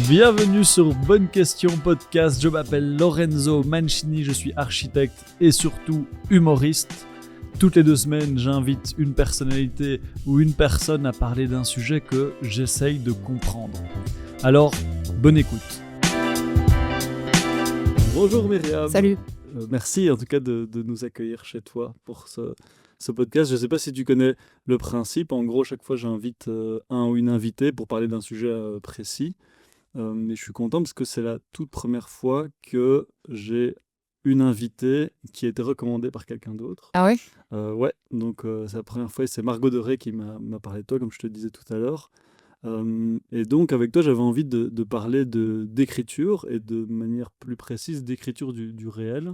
Bienvenue sur Bonne Question Podcast, je m'appelle Lorenzo Mancini, je suis architecte et surtout humoriste. Toutes les 2 semaines, j'invite une personnalité ou une personne à parler d'un sujet que j'essaye de comprendre. Alors, bonne écoute. Bonjour Myriam. Salut. Merci en tout cas de nous accueillir chez toi pour ce podcast. Je ne sais pas si tu connais le principe. En gros, chaque fois, j'invite un ou une invitée pour parler d'un sujet précis. Mais je suis content parce que c'est la toute première fois que j'ai une invitée qui a été recommandée par quelqu'un d'autre. Ah ouais? Ouais, donc c'est la première fois et c'est Margot Doré qui m'a parlé de toi, comme je te disais tout à l'heure. Et donc avec toi, j'avais envie de parler d'écriture et de manière plus précise d'écriture du réel.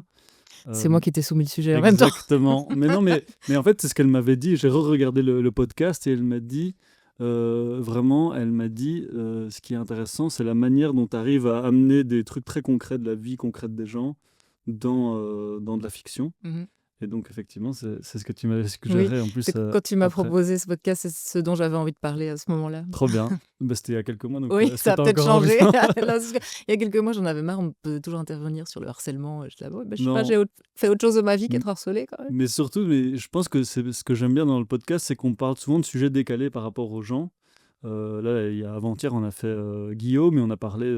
C'est moi qui t'ai soumis le sujet en même temps. Exactement. Mais non, mais en fait, c'est ce qu'elle m'avait dit. J'ai re-regardé le podcast et elle m'a dit, vraiment, elle m'a dit, ce qui est intéressant, c'est la manière dont tu arrives à amener des trucs très concrets de la vie concrète des gens dans de la fiction. Mhm. Et donc, effectivement, c'est ce que tu m'avais Oui, suggéré en plus quand tu m'as après. proposé ce podcast, c'est ce dont j'avais envie de parler à ce moment-là. Trop bien. Bah, c'était il y a quelques mois, donc Oui, est-ce que ça a tu as peut-être encore envie changé. Non, parce que il y a quelques mois, j'en avais marre, on peut toujours intervenir sur le harcèlement. Je sais pas, Non. j'ai fait autre chose de ma vie M- qu'être harcelée quand même. Mais surtout, je pense que c'est ce que j'aime bien dans le podcast, c'est qu'on parle souvent de sujets décalés par rapport aux gens. Là, avant-hier, on a fait Guillaume et on a parlé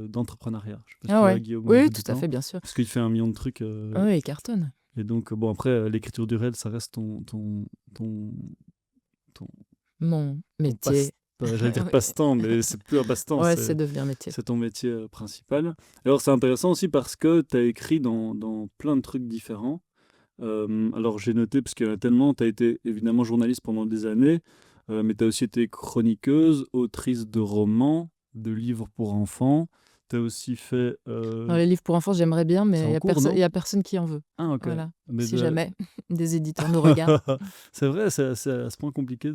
d'entrepreneuriat. Je sais pas si Ah tu vois ouais. Guillaume Oui, tout à Dutan, fait, bien sûr. parce qu'il fait 1 million de trucs. Ah oui, il cartonne. Et donc, bon, après, l'écriture du réel, ça reste ton, ton, Mon ton passe. métier. J'allais dire Oui. passe-temps, mais c'est plus un passe-temps, Ouais, c'est devenu un métier. c'est ton métier principal. Alors, c'est intéressant aussi parce que tu as écrit dans plein de trucs différents. Alors, j'ai noté, parce qu'il y en a tellement, tu as été évidemment journaliste pendant des années, mais tu as aussi été chroniqueuse, autrice de romans, de livres pour enfants. Tu as aussi fait. Alors, les livres pour enfants, j'aimerais bien, mais C'est il en y a cours, non? y a personne qui en veut. Ah, ok. Voilà. Mais Si jamais des éditeurs nous regardent. C'est vrai, c'est à ce point compliqué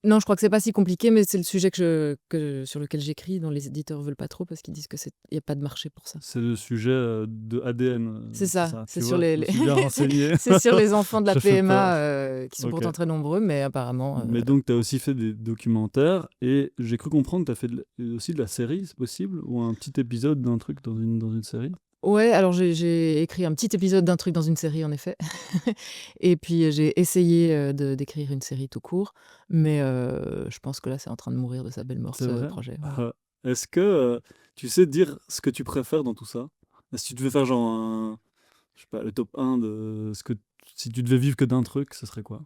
Non, je crois que c'est pas si compliqué, mais c'est le sujet sur lequel j'écris, dont les éditeurs veulent pas trop parce qu'ils disent il y a pas de marché pour ça. C'est le sujet de ADN, C'est ça, c'est tu sur vois, je me suis bien renseigné. c'est sur les enfants de la Ça fait PMA qui sont Ok. pourtant très nombreux, mais apparemment. Mais donc, tu as aussi fait des documentaires et j'ai cru comprendre que tu as fait aussi de la série, c'est possible? Ou un petit épisode d'un truc dans une série? Ouais, alors j'ai écrit un petit épisode d'un truc dans une série, en effet. Et puis j'ai essayé d'écrire une série tout court, mais je pense que là, c'est en train de mourir de sa belle mort, C'est ce vrai? projet. Ouais. Est-ce que tu sais dire ce que tu préfères dans tout ça? Si tu devais faire genre je sais pas, le top 1 de ce que si tu devais vivre que d'un truc, ce serait quoi?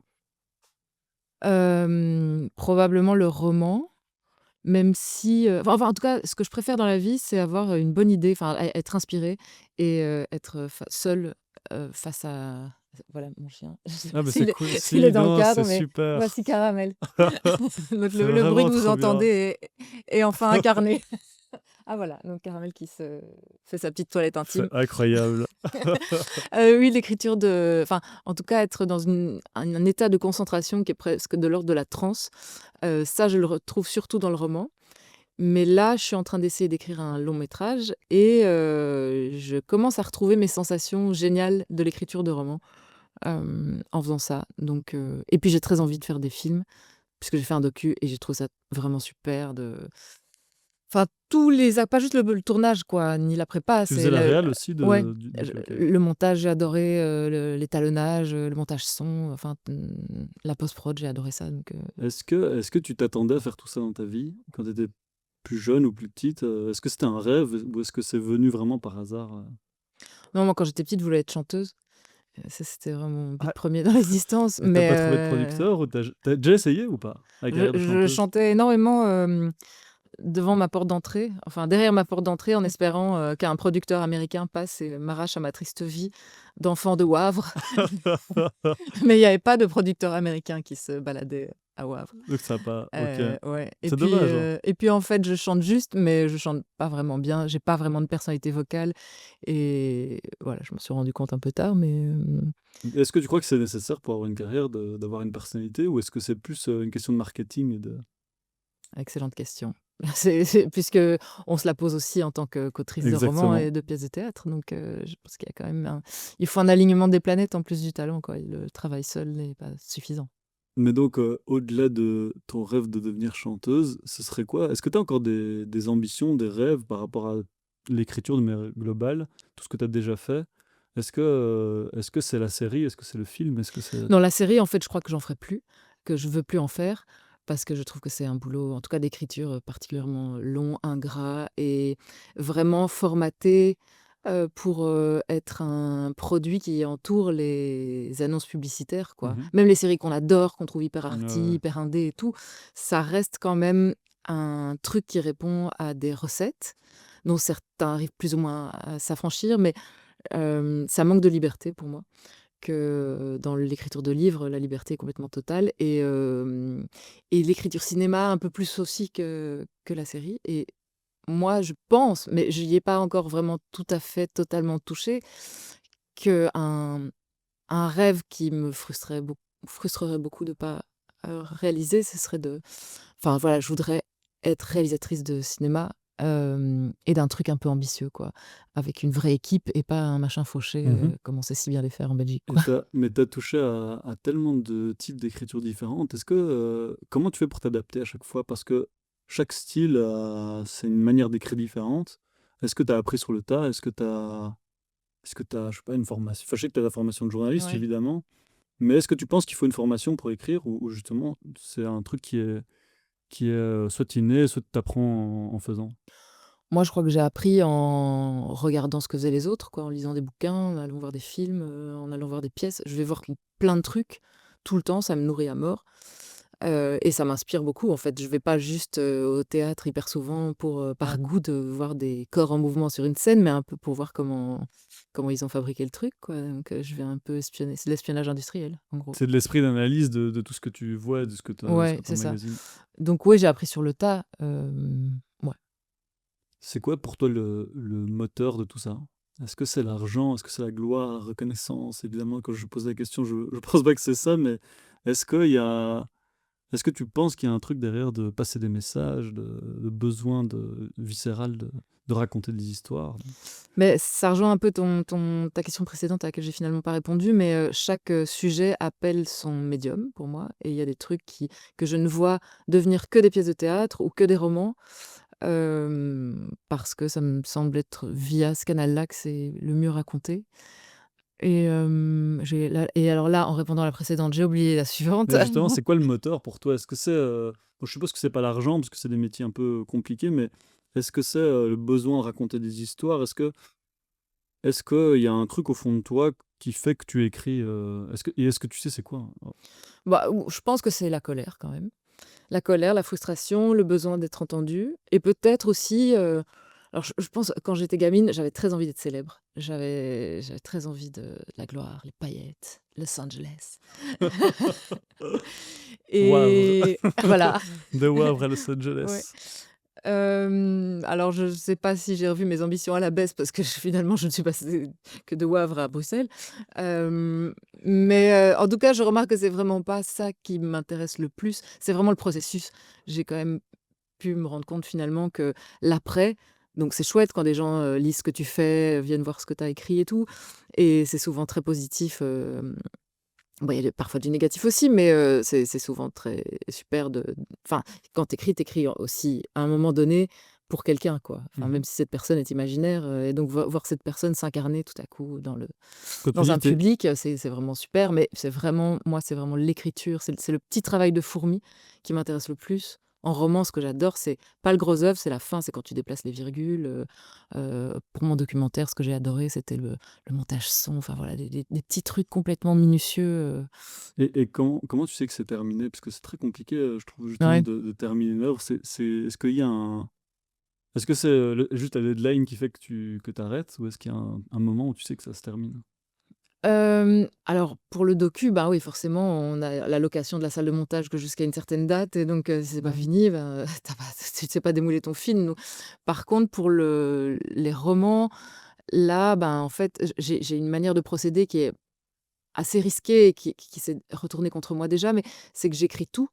Probablement le roman. Même si, enfin, en tout cas, ce que je préfère dans la vie, c'est avoir une bonne idée, enfin, être inspirée et être seule face à. Voilà, mon chien. Je sais Ah, pas mais c'est cool. s'il est dans le Non, cadre, c'est mais super. voici Caramel. Donc, C'est le bruit vraiment que vous trop bien. entendez est enfin incarné. Ah voilà, donc Caramel qui se fait sa petite toilette intime. C'est incroyable. Oui, l'écriture enfin, en tout cas, être dans un état de concentration qui est presque de l'ordre de la transe, ça, je le retrouve surtout dans le roman. Mais là, je suis en train d'essayer d'écrire un long métrage et je commence à retrouver mes sensations géniales de l'écriture de roman en faisant ça. Donc, et puis, j'ai très envie de faire des films, puisque j'ai fait un docu et j'ai trouvé ça vraiment super. Enfin, pas juste le tournage, quoi, ni la prépa. Tu faisais la réal aussi Ouais, ok. le montage, j'ai adoré, l'étalonnage, le montage son, enfin, la post-prod, j'ai adoré ça. Donc, Est-ce que tu t'attendais à faire tout ça dans ta vie quand tu étais plus jeune ou plus petite? Est-ce que c'était un rêve ou est-ce que c'est venu vraiment par hasard? non, moi, quand j'étais petite, je voulais être chanteuse. Ça, c'était vraiment mon but Ah, premier dans l'existence. et t'as Mais pas trouvé de producteur ou t'as déjà essayé ou pas? La carrière de je chanteuse? chantais énormément devant ma porte d'entrée, enfin derrière ma porte d'entrée, en espérant qu'un producteur américain passe et m'arrache à ma triste vie d'enfant de Wavre. Mais il n'y avait pas de producteur américain qui se baladait à Wavre. Donc ça a pas. Ok. Ouais. C'est dommage, hein. Et puis en fait, je chante juste, mais je chante pas vraiment bien. J'ai pas vraiment de personnalité vocale. Et voilà, je me suis rendu compte un peu tard, mais Est-ce que tu crois que c'est nécessaire pour avoir une carrière d'avoir une personnalité ou est-ce que c'est plus une question de marketing et de. excellente question. Puisque on se la pose aussi en tant qu'autrice de romans Exactement. et de pièces de théâtre. Donc, je pense qu'il y a quand même il faut un alignement des planètes en plus du talent, quoi. Et le travail seul n'est pas suffisant. Mais donc, au-delà de ton rêve de devenir chanteuse, ce serait quoi? Est-ce que tu as encore des ambitions, des rêves par rapport à l'écriture de manière globale, tout ce que tu as déjà fait? Est-ce que c'est la série? Est-ce que c'est le film? Est-ce que c'est... Dans la série, en fait, je crois que j'en ferai plus, que je veux plus en faire parce que je trouve que c'est un boulot, en tout cas d'écriture, particulièrement long, ingrat et vraiment formaté, pour, être un produit qui entoure les annonces publicitaires, quoi. Mhm. Même les séries qu'on adore, qu'on trouve hyper Ouais, arty, ouais. hyper indé et tout, ça reste quand même un truc qui répond à des recettes dont certains arrivent plus ou moins à s'affranchir, mais, ça manque de liberté pour moi. Que dans l'écriture de livres, la liberté est complètement totale et l'écriture cinéma un peu plus aussi que la série et moi, je pense, mais j'y ai pas encore vraiment tout à fait totalement touché, qu'un un rêve qui me frustrerait beaucoup de pas, réaliser, ce serait de enfin voilà, je voudrais être réalisatrice de cinéma, et d'un truc un peu ambitieux quoi, avec une vraie équipe et pas un machin fauché, Mhm. comme on sait si bien les faire en Belgique Et quoi. mais t'as touché à tellement de types d'écriture différentes. Comment tu fais pour t'adapter à chaque fois? Parce que chaque style, c'est une manière d'écrire différente. Est-ce que tu as appris sur le tas? Est-ce que tu as, je sais pas, une formation? Enfin, je sais que tu as la formation de journaliste, Ouais. évidemment. Mais est-ce que tu penses qu'il faut une formation pour écrire ou justement c'est un truc qui est soit inné, soit tu apprends en faisant? Moi, je crois que j'ai appris en regardant ce que faisaient les autres quoi, en lisant des bouquins, en allant voir des films, en allant voir des pièces. Je vais voir plein de trucs tout le temps, ça me nourrit à mort. Et ça m'inspire beaucoup, en fait. Je vais pas juste, au théâtre hyper souvent pour, par goût de voir des corps en mouvement sur une scène, mais un peu pour voir comment ils ont fabriqué le truc, quoi. Donc, je vais un peu espionner. C'est de l'espionnage industriel, en gros. C'est de l'esprit d'analyse de tout ce que tu vois, de ce Ouais, que tu c'est ça. emmagasines. Donc ouais, j'ai appris sur le tas, ouais. C'est quoi pour toi le moteur de tout ça? Est-ce que c'est l'argent? Est-ce que c'est la gloire, la reconnaissance? Évidemment, quand je pose la question, je pense pas que c'est ça, mais est-ce qu'il y a, est-ce que tu penses qu'il y a un truc derrière de passer des messages, de besoin viscéral de raconter des histoires? Mais ça rejoint un peu ta question précédente à laquelle j'ai finalement pas répondu, mais chaque, sujet appelle son médium pour moi et il y a des trucs que je ne vois devenir que des pièces de théâtre ou que des romans, parce que ça me semble être via ce canal-là que c'est le mieux raconté et alors là, en répondant à la précédente, j'ai oublié la suivante. Mais justement, c'est quoi le moteur pour toi? Est-ce que c'est, bon, je suppose que c'est pas l'argent parce que c'est des métiers un peu compliqués, mais est-ce que c'est le besoin de raconter des histoires? Est-ce qu'il y a un truc au fond de toi qui fait que tu écris? Est-ce que tu sais c'est quoi? Bah, ou je pense que c'est la colère quand même. La colère, la frustration, le besoin d'être entendu et peut-être aussi, alors je pense quand j'étais gamine, j'avais très envie d'être célèbre. J'avais très envie de la gloire, les paillettes, Los Angeles Wavre. et voilà. De Wavre à Los Ouais. Angeles. Alors je sais pas si j'ai revu mes ambitions à la baisse parce que finalement je ne suis passée que de Wavre à Bruxelles. Hem, mais en tout cas, je remarque que c'est vraiment pas ça qui m'intéresse le plus, c'est vraiment le processus. J'ai quand même pu me rendre compte finalement que l'après donc c'est chouette quand des gens, lisent ce que tu fais, viennent voir ce que tu as écrit et tout et c'est souvent très positif, bon, il y a parfois du négatif aussi, mais c'est souvent très super enfin, quand tu écris aussi à un moment donné pour quelqu'un, quoi. Enfin, Mmh. même si cette personne est imaginaire, et donc voir cette personne s'incarner tout à coup Quand tu dans dis un tu public, c'est vraiment super, mais c'est vraiment moi, c'est vraiment l'écriture, c'est le petit travail de fourmi qui m'intéresse le plus. En roman, ce que j'adore, c'est pas le gros œuvre, c'est la fin, c'est quand tu déplaces les virgules, pour mon documentaire, ce que j'ai adoré, c'était le montage son, enfin voilà, des petits trucs complètement minutieux, et comment tu sais que c'est terminé? Parce que c'est très compliqué, je trouve justement ouais. de terminer une œuvre. Est-ce qu'il y a un est-ce que c'est, juste la deadline qui fait que tu arrêtes ou est-ce qu'il y a un moment où tu sais que ça se termine? Alors pour le docu, bah, oui, forcément, on a la location de la salle de montage que jusqu'à une certaine date et donc si c'est pas fini, ben, tu pas tu sais pas démouler ton film, donc par contre pour les romans, là, ben, en fait, j'ai une manière de procéder qui est assez risquée et qui s'est retournée contre moi déjà, mais c'est que j'écris tout,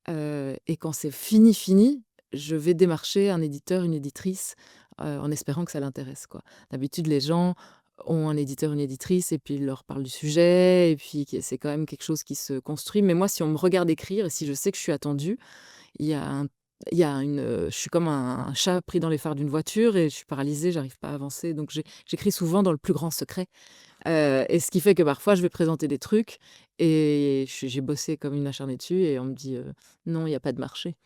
et quand c'est fini, fini, je vais démarcher un éditeur, une éditrice, en espérant que ça l'intéresse, quoi. D'habitude, les gens ont un éditeur, une éditrice, et puis ils leur parlent du sujet, et puis c'est quand même quelque chose qui se construit. Mais moi, si on me regarde écrire, et si je sais que je suis attendue, il y a un il y a je suis comme un chat pris dans les phares d'une voiture et je suis paralysée, j'arrive pas à avancer. Donc j'écris souvent dans le plus grand secret. Et ce qui fait que parfois, je vais présenter des trucs et j'ai bossé comme une acharnée dessus et on me dit, «Non, il y a pas de marché».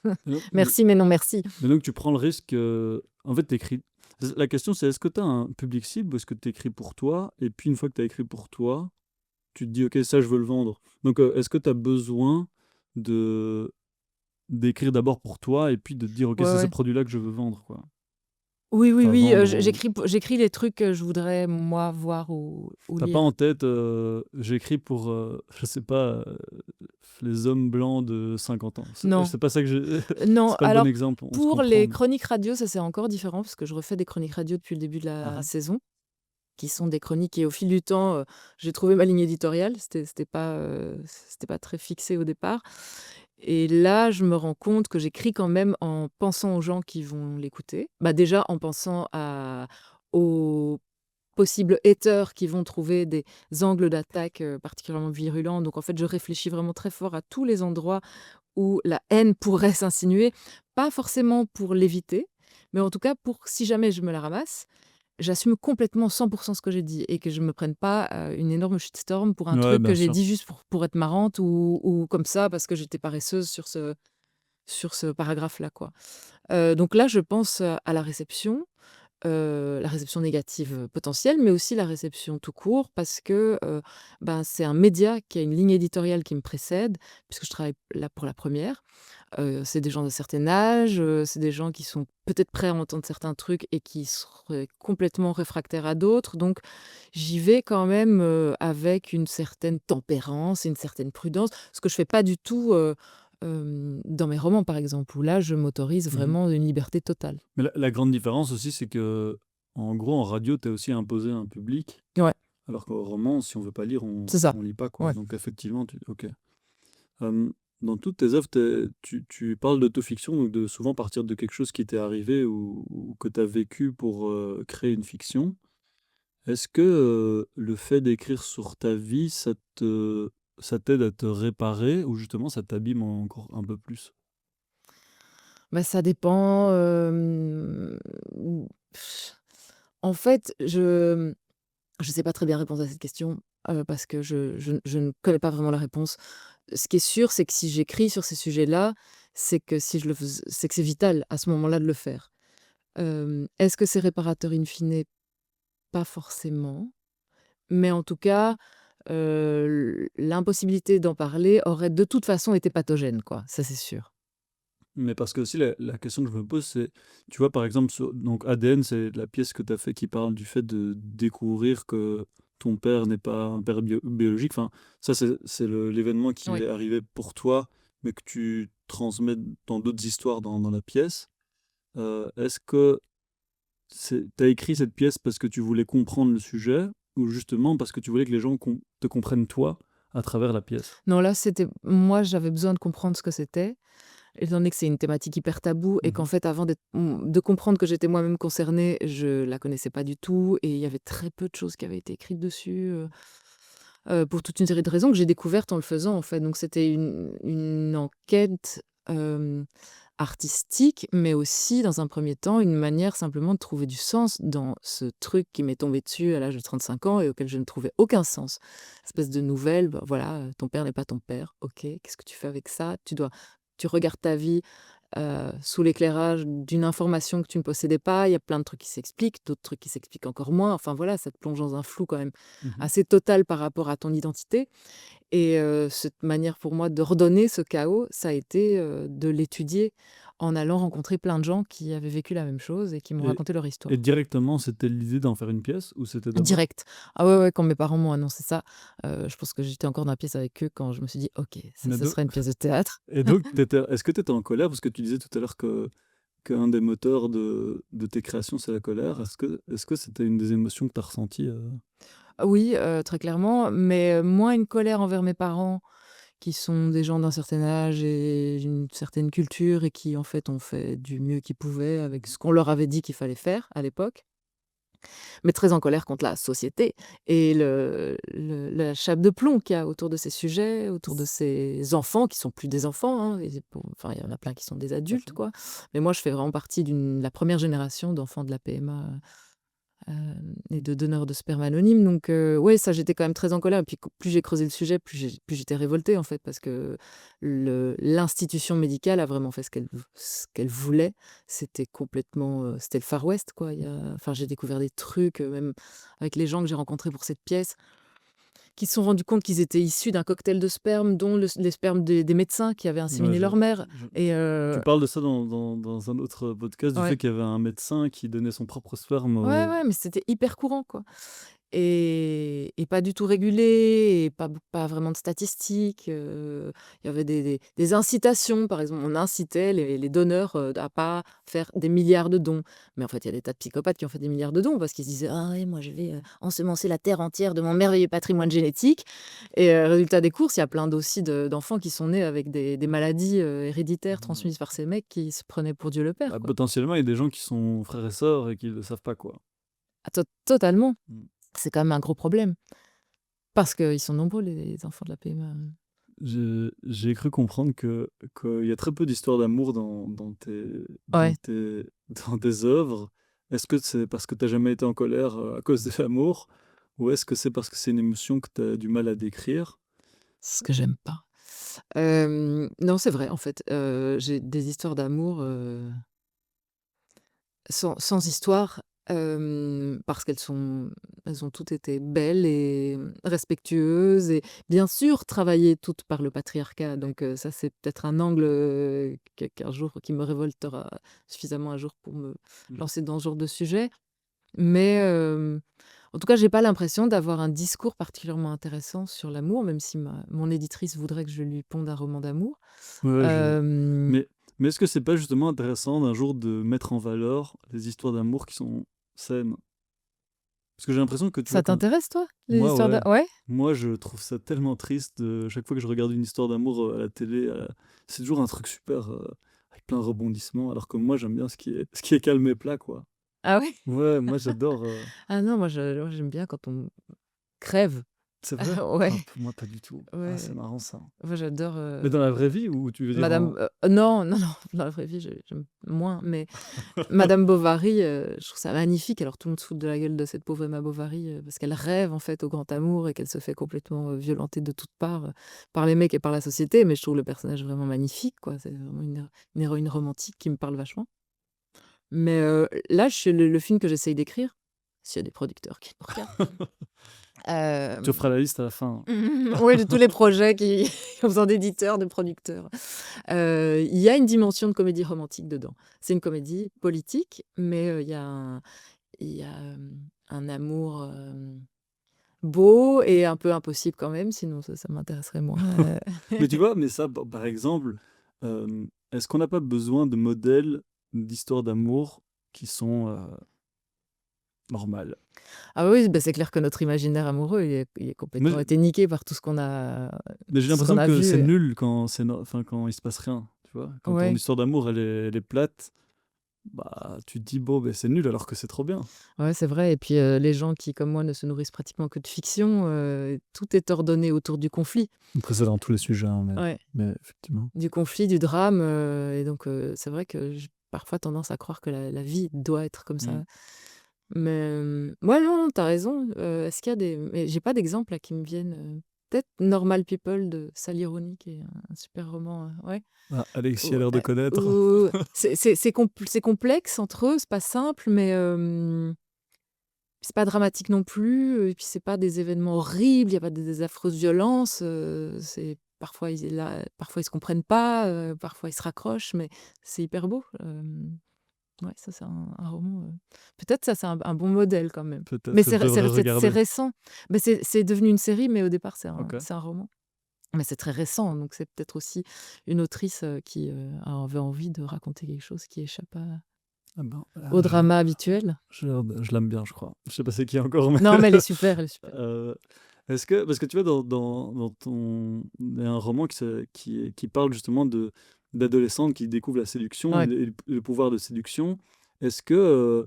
Mais donc, mais- Merci, mais non merci. mais donc tu prends le risque. En fait, t'écris. La question, c'est est-ce que tu as un public cible ou est-ce que tu écris pour toi? Et puis, une fois que tu as écrit pour toi, tu te dis, OK, ça, je veux le vendre. Donc, est-ce que tu as besoin de d'écrire d'abord pour toi et puis de te dire, OK, Ouais, c'est ce ouais. produit-là que je veux vendre, quoi. Oui, oui, Enfin, oui, vendre ou... j'écris les trucs que je voudrais, moi, voir ou T'as pas lire. en tête, j'écris pour, je sais pas, les hommes blancs de 50 ans. Non, C'est pas ça que j'ai... non. C'est pas le bon Alors, exemple, on se pour comprend. les chroniques radio, ça, c'est encore différent parce que je refais des chroniques radio depuis le début de Ah, la ah. saison, qui sont des chroniques et au fil du temps, j'ai trouvé ma ligne éditoriale. C'était pas très fixé au départ. Et là, je me rends compte que j'écris quand même en pensant aux gens qui vont l'écouter. Bah, déjà en pensant aux possibles haters qui vont trouver des angles d'attaque, particulièrement virulents. Donc en fait, je réfléchis vraiment très fort à tous les endroits où la haine pourrait s'insinuer, pas forcément pour l'éviter, mais en tout cas pour si jamais je me la ramasse, j'assume complètement 100% ce que j'ai dit et que je me prenne pas, une énorme shitstorm pour un Ouais, truc que bien j'ai sûr. dit juste pour être marrante ou comme ça parce que j'étais paresseuse sur ce paragraphe-là, quoi. Donc là, je pense, à la réception négative, potentielle, mais aussi la réception tout court parce que, ben, c'est un média qui a une ligne éditoriale qui me précède puisque je travaille là pour la première. C'est des gens d'un certain âge, c'est des gens qui sont peut-être prêts à entendre certains trucs et qui seraient complètement réfractaires à d'autres. Donc j'y vais quand même, avec une certaine tempérance et une certaine prudence, ce que je fais pas du tout, dans mes romans, par exemple, où là, je m'autorise Mhm. vraiment une liberté totale. Mais la grande différence aussi, c'est que, en gros, en radio, tu es aussi imposé à un public, Ouais, alors qu'au roman, si on veut pas lire, c'est ça. on lit pas, quoi. Ouais. Donc, effectivement, ok. Dans toutes tes œuvres, tu parles d'autofiction, donc de souvent partir de quelque chose qui t'est arrivé ou que tu as vécu pour créer une fiction. Est-ce que le fait d'écrire sur ta vie, ça t'aide à te réparer ou justement ça t'abîme encore un peu plus? Bah, ça dépend, en fait, je sais pas très bien répondre à cette question, parce que je ne connais pas vraiment la réponse. Ce qui est sûr, c'est que si j'écris sur ces sujets-là, c'est que si je le fais, c'est que c'est vital à ce moment-là de le faire. Est-ce que c'est réparateur in fine? Pas forcément, mais en tout cas, l'impossibilité d'en parler aurait de toute façon été pathogène, quoi, ça c'est sûr. Mais parce que aussi la question que je me pose, c'est, tu vois, par exemple, donc ADN, c'est la pièce que tu as fait qui parle du fait de découvrir que ton père n'est pas un père biologique. Enfin, ça, c'est l'événement qui Oui. est arrivé pour toi, mais que tu transmets dans d'autres histoires dans la pièce. Est-ce que tu as écrit cette pièce parce que tu voulais comprendre le sujet ou justement parce que tu voulais que les gens te comprennent toi à travers la pièce? Non, là, c'était moi, j'avais besoin de comprendre ce que c'était. Étant donné que c'est une thématique hyper taboue et qu'en Mhm. fait, avant de comprendre que j'étais moi-même concernée, je la connaissais pas du tout et il y avait très peu de choses qui avaient été écrites dessus, pour toute une série de raisons que j'ai découvertes en le faisant, en fait. Donc c'était une enquête, artistique, mais aussi, dans un premier temps, une manière simplement de trouver du sens dans ce truc qui m'est tombé dessus à l'âge de 35 ans et auquel je ne trouvais aucun sens. Espèce de nouvelle, bah, voilà, ton père n'est pas ton père, OK, qu'est-ce que tu fais avec ça? Tu regardes ta vie, sous l'éclairage d'une information que tu ne possédais pas. Il y a plein de trucs qui s'expliquent, d'autres trucs qui s'expliquent encore moins. Enfin voilà, ça te plonge dans un flou quand même Mhm. assez total par rapport à ton identité. Et cette manière pour moi de redonner ce chaos, ça a été, de l'étudier en allant rencontrer plein de gens qui avaient vécu la même chose et qui m'ont Et, raconté leur et histoire. directement, c'était l'idée d'en faire une pièce ou c'était d'abord... Direct. Ah ouais, ouais, quand mes parents m'ont annoncé ça, je pense que j'étais encore dans la pièce avec eux quand je me suis dit: «OK, ça, Mais ce sera une pièce de théâtre». et donc, est-ce que tu étais en colère? Parce que tu disais tout à l'heure qu'un des moteurs de tes créations, c'est la colère. Est-ce que c'était une des émotions que tu as ressenties Oui, très clairement, mais moins une colère envers mes parents qui sont des gens d'un certain âge et d'une certaine culture et qui, en fait, ont fait du mieux qu'ils pouvaient avec ce qu'on leur avait dit qu'il fallait faire à l'époque. mais très en colère contre la société et la chape de plomb qu'il y a autour de ces sujets, autour de ces enfants qui sont plus des enfants, hein, enfin, il y en a plein qui sont des Tout à adultes, fait. quoi. Mais moi, je fais vraiment partie la première génération d'enfants de la PMA et de donneurs de sperme anonymes. Donc, ouais, ça, j'étais quand même très en colère. Et puis, plus j'ai creusé le sujet, plus j'étais révoltée, en fait, parce que l'institution médicale a vraiment fait ce qu'elle voulait. C'était complètement, c'était le Far West, quoi. Enfin, j'ai découvert des trucs, même avec les gens que j'ai rencontrés pour cette pièce, qui se sont rendus compte qu'ils étaient issus d'un cocktail de sperme, dont les spermes des médecins qui avaient Ouais, inséminé leur mère. Et tu parles de ça dans un autre podcast, du fait ouais, qu'il y avait un médecin qui donnait son propre sperme. ouais, ouais, mais c'était hyper courant, quoi. Et pas du tout régulé et pas vraiment de statistiques, il y avait des incitations. Par exemple, on incitait les donneurs, à pas faire des milliards de dons. Mais en fait, il y a des tas de psychopathes qui ont fait des milliards de dons parce qu'ils se disaient: «Ah ouais, moi je vais, ensemencer la terre entière de mon merveilleux patrimoine génétique» et résultat des courses, il y a plein d'aussi d'enfants qui sont nés avec des maladies, héréditaires transmises par ces mecs qui se prenaient pour Dieu le père, Bah, quoi. potentiellement, il y a des gens qui sont frères et sœurs et qui le savent pas, quoi. Ah totalement, Mmh. c'est quand même un gros problème parce qu'ils sont nombreux les enfants de la PMA. J'ai cru comprendre qu'il y a très peu d'histoires d'amour Ouais. dans tes œuvres. Est-ce que c'est parce que tu as jamais été en colère, à cause de l'amour? Ou est-ce que c'est parce que c'est une émotion que tu as du mal à décrire? C'est ce que j'aime pas. Non, c'est vrai, en fait, j'ai des histoires d'amour, sans histoire, parce elles ont toutes été belles et respectueuses et bien sûr travaillées toutes par le patriarcat. Donc, ça, c'est peut-être un angle, qu'un jour qui me révoltera suffisamment un jour pour me Mmh. lancer dans ce genre de sujet. Mais, en tout cas, j'ai pas l'impression d'avoir un discours particulièrement intéressant sur l'amour, même si mon éditrice voudrait que je lui ponde un roman d'amour. Ouais, Hem, mais mais est-ce que c'est pas justement intéressant d'un jour de mettre en valeur les histoires d'amour qui sont saines? Parce que j'ai l'impression que, tu vois, Ça t'intéresse toi, les moi, histoires ouais. d'a ouais? Moi, je trouve ça tellement triste, chaque fois que je regarde une histoire d'amour, à la télé, c'est toujours un truc super, avec plein de rebondissements, alors que moi, j'aime bien ce qui est calme et plat, quoi. Ah ouais? Ouais, moi, j'adore, Ah non, moi j'aime bien quand on crève. c'est vrai? Ouais, Ah, moi, pas du tout. Ah, c'est ouais. marrant ça. Moi j'adore, Mais dans la vraie vie ou tu veux dire Madame, en non, non, non, dans la vraie vie, j'aime moins, mais Madame Bovary, je trouve ça magnifique. Alors tout le monde se fout de la gueule de cette pauvre Emma Bovary, parce qu'elle rêve en fait au grand amour et qu'elle se fait complètement, violenter de toutes parts, par les mecs et par la société. Mais je trouve le personnage vraiment magnifique, quoi. C'est vraiment une héroïne romantique qui me parle vachement. Mais, là, le film que j'essaye d'écrire, s'il y a des producteurs qui nous regardent, tu hem, feras la liste à la fin. oui, de tous les projets qui ont besoin d'éditeurs, de producteurs. Il y a une dimension de comédie romantique dedans. C'est une comédie politique, mais, il y a un amour, beau et un peu impossible quand même, sinon ça m'intéresserait moins, Mais tu vois, mais ça, par exemple, est-ce qu'on n'a pas besoin de modèles d'histoires d'amour qui sont, normales? Ah oui, bah, c'est clair que notre imaginaire amoureux, il est Mais complètement été niqué par Mais j'ai tout ce qu'on l'impression a que c'est vu. nul quand enfin, quand il se passe rien, tu vois? Quand ton Ouais. histoire d'amour, elle est plate, bah, tu te dis: «Bon, beh, c'est nul», alors que c'est trop bien. Ouais, c'est vrai et puis, les gens qui, comme moi, ne se nourrissent pratiquement que de fiction, tout est ordonné autour du conflit. Après, c'est dans tous les sujets, hein, Ouais, mais effectivement. du conflit, du drame, et donc c'est vrai que j'ai parfois tendance à croire que la vie doit être comme Mmh. ça. Mais, ouais, non, non, tu raison, est-ce qu'il y a des mais j'ai pas d'exemples là qui me viennent, peut-être Normal People de Sally Rooney qui est un super roman, ouais. Ah, Alexis Ou a l'air de connaître. c'est complexe entre eux, c'est pas simple, mais, c'est pas dramatique non plus, et puis c'est pas des événements horribles, il y a pas des affreuses violences, c'est parfois ils se comprennent pas, parfois ils se raccrochent, mais c'est hyper beau, ouais, ça c'est un roman, peut-être ça c'est un bon modèle quand même. Mais Peut-être, je devrais c'est regarder. récent. Mais c'est devenu une série, mais au départ OK. c'est un roman. Mais c'est très récent, donc c'est peut-être aussi une autrice, qui, avait envie de raconter quelque chose qui échappe Ah ben, au drama habituel. je l'aime bien, je crois. Je sais pas c'est qui encore, mais Non, mais elle est super, elle est super. heu, est-ce que parce que tu vois, dans ton il y a un roman qui parle justement d'adolescentes qui découvrent la séduction et Ouais. le pouvoir de séduction. Est-ce que,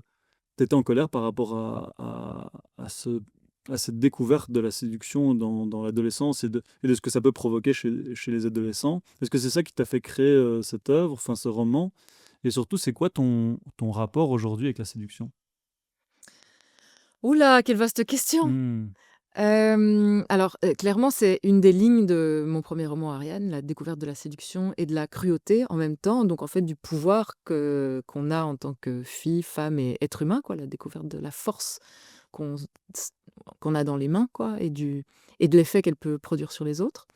étais en colère par rapport à cette découverte de la séduction dans l'adolescence et de ce que ça peut provoquer chez les adolescents. Est-ce que c'est ça qui t'a fait créer cette œuvre, enfin ce roman? Et surtout, c'est quoi ton rapport aujourd'hui avec la séduction? Ouh là, quelle vaste question! Hmm. Alors, clairement, c'est une des lignes de mon premier roman Ariane, la découverte de la séduction et de la cruauté en même temps, donc en fait du pouvoir qu'on a en tant que fille, femme et être humain, quoi, la découverte de la force qu'on s qu'on a dans les mains, quoi, et de l'effet qu'elle peut produire sur les autres.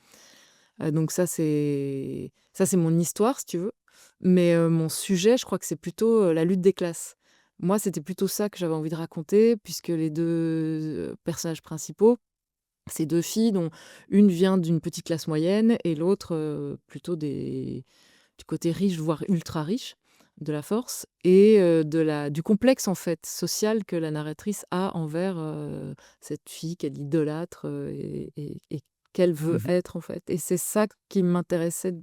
Donc ça c'est mon histoire, si tu veux. Mais, mon sujet, je crois que c'est plutôt, la lutte des classes. Moi, c'était plutôt ça que j'avais envie de raconter puisque les 2 personnages principaux, c'est 2 filles dont une vient d'une petite classe moyenne et l'autre, plutôt du côté riche, voire ultra riche de la force et du complexe, en fait, social que la narratrice a envers, cette fille qu'elle idolâtre, et qu'elle veut Mhm. être, en fait, et c'est ça qui m'intéressait,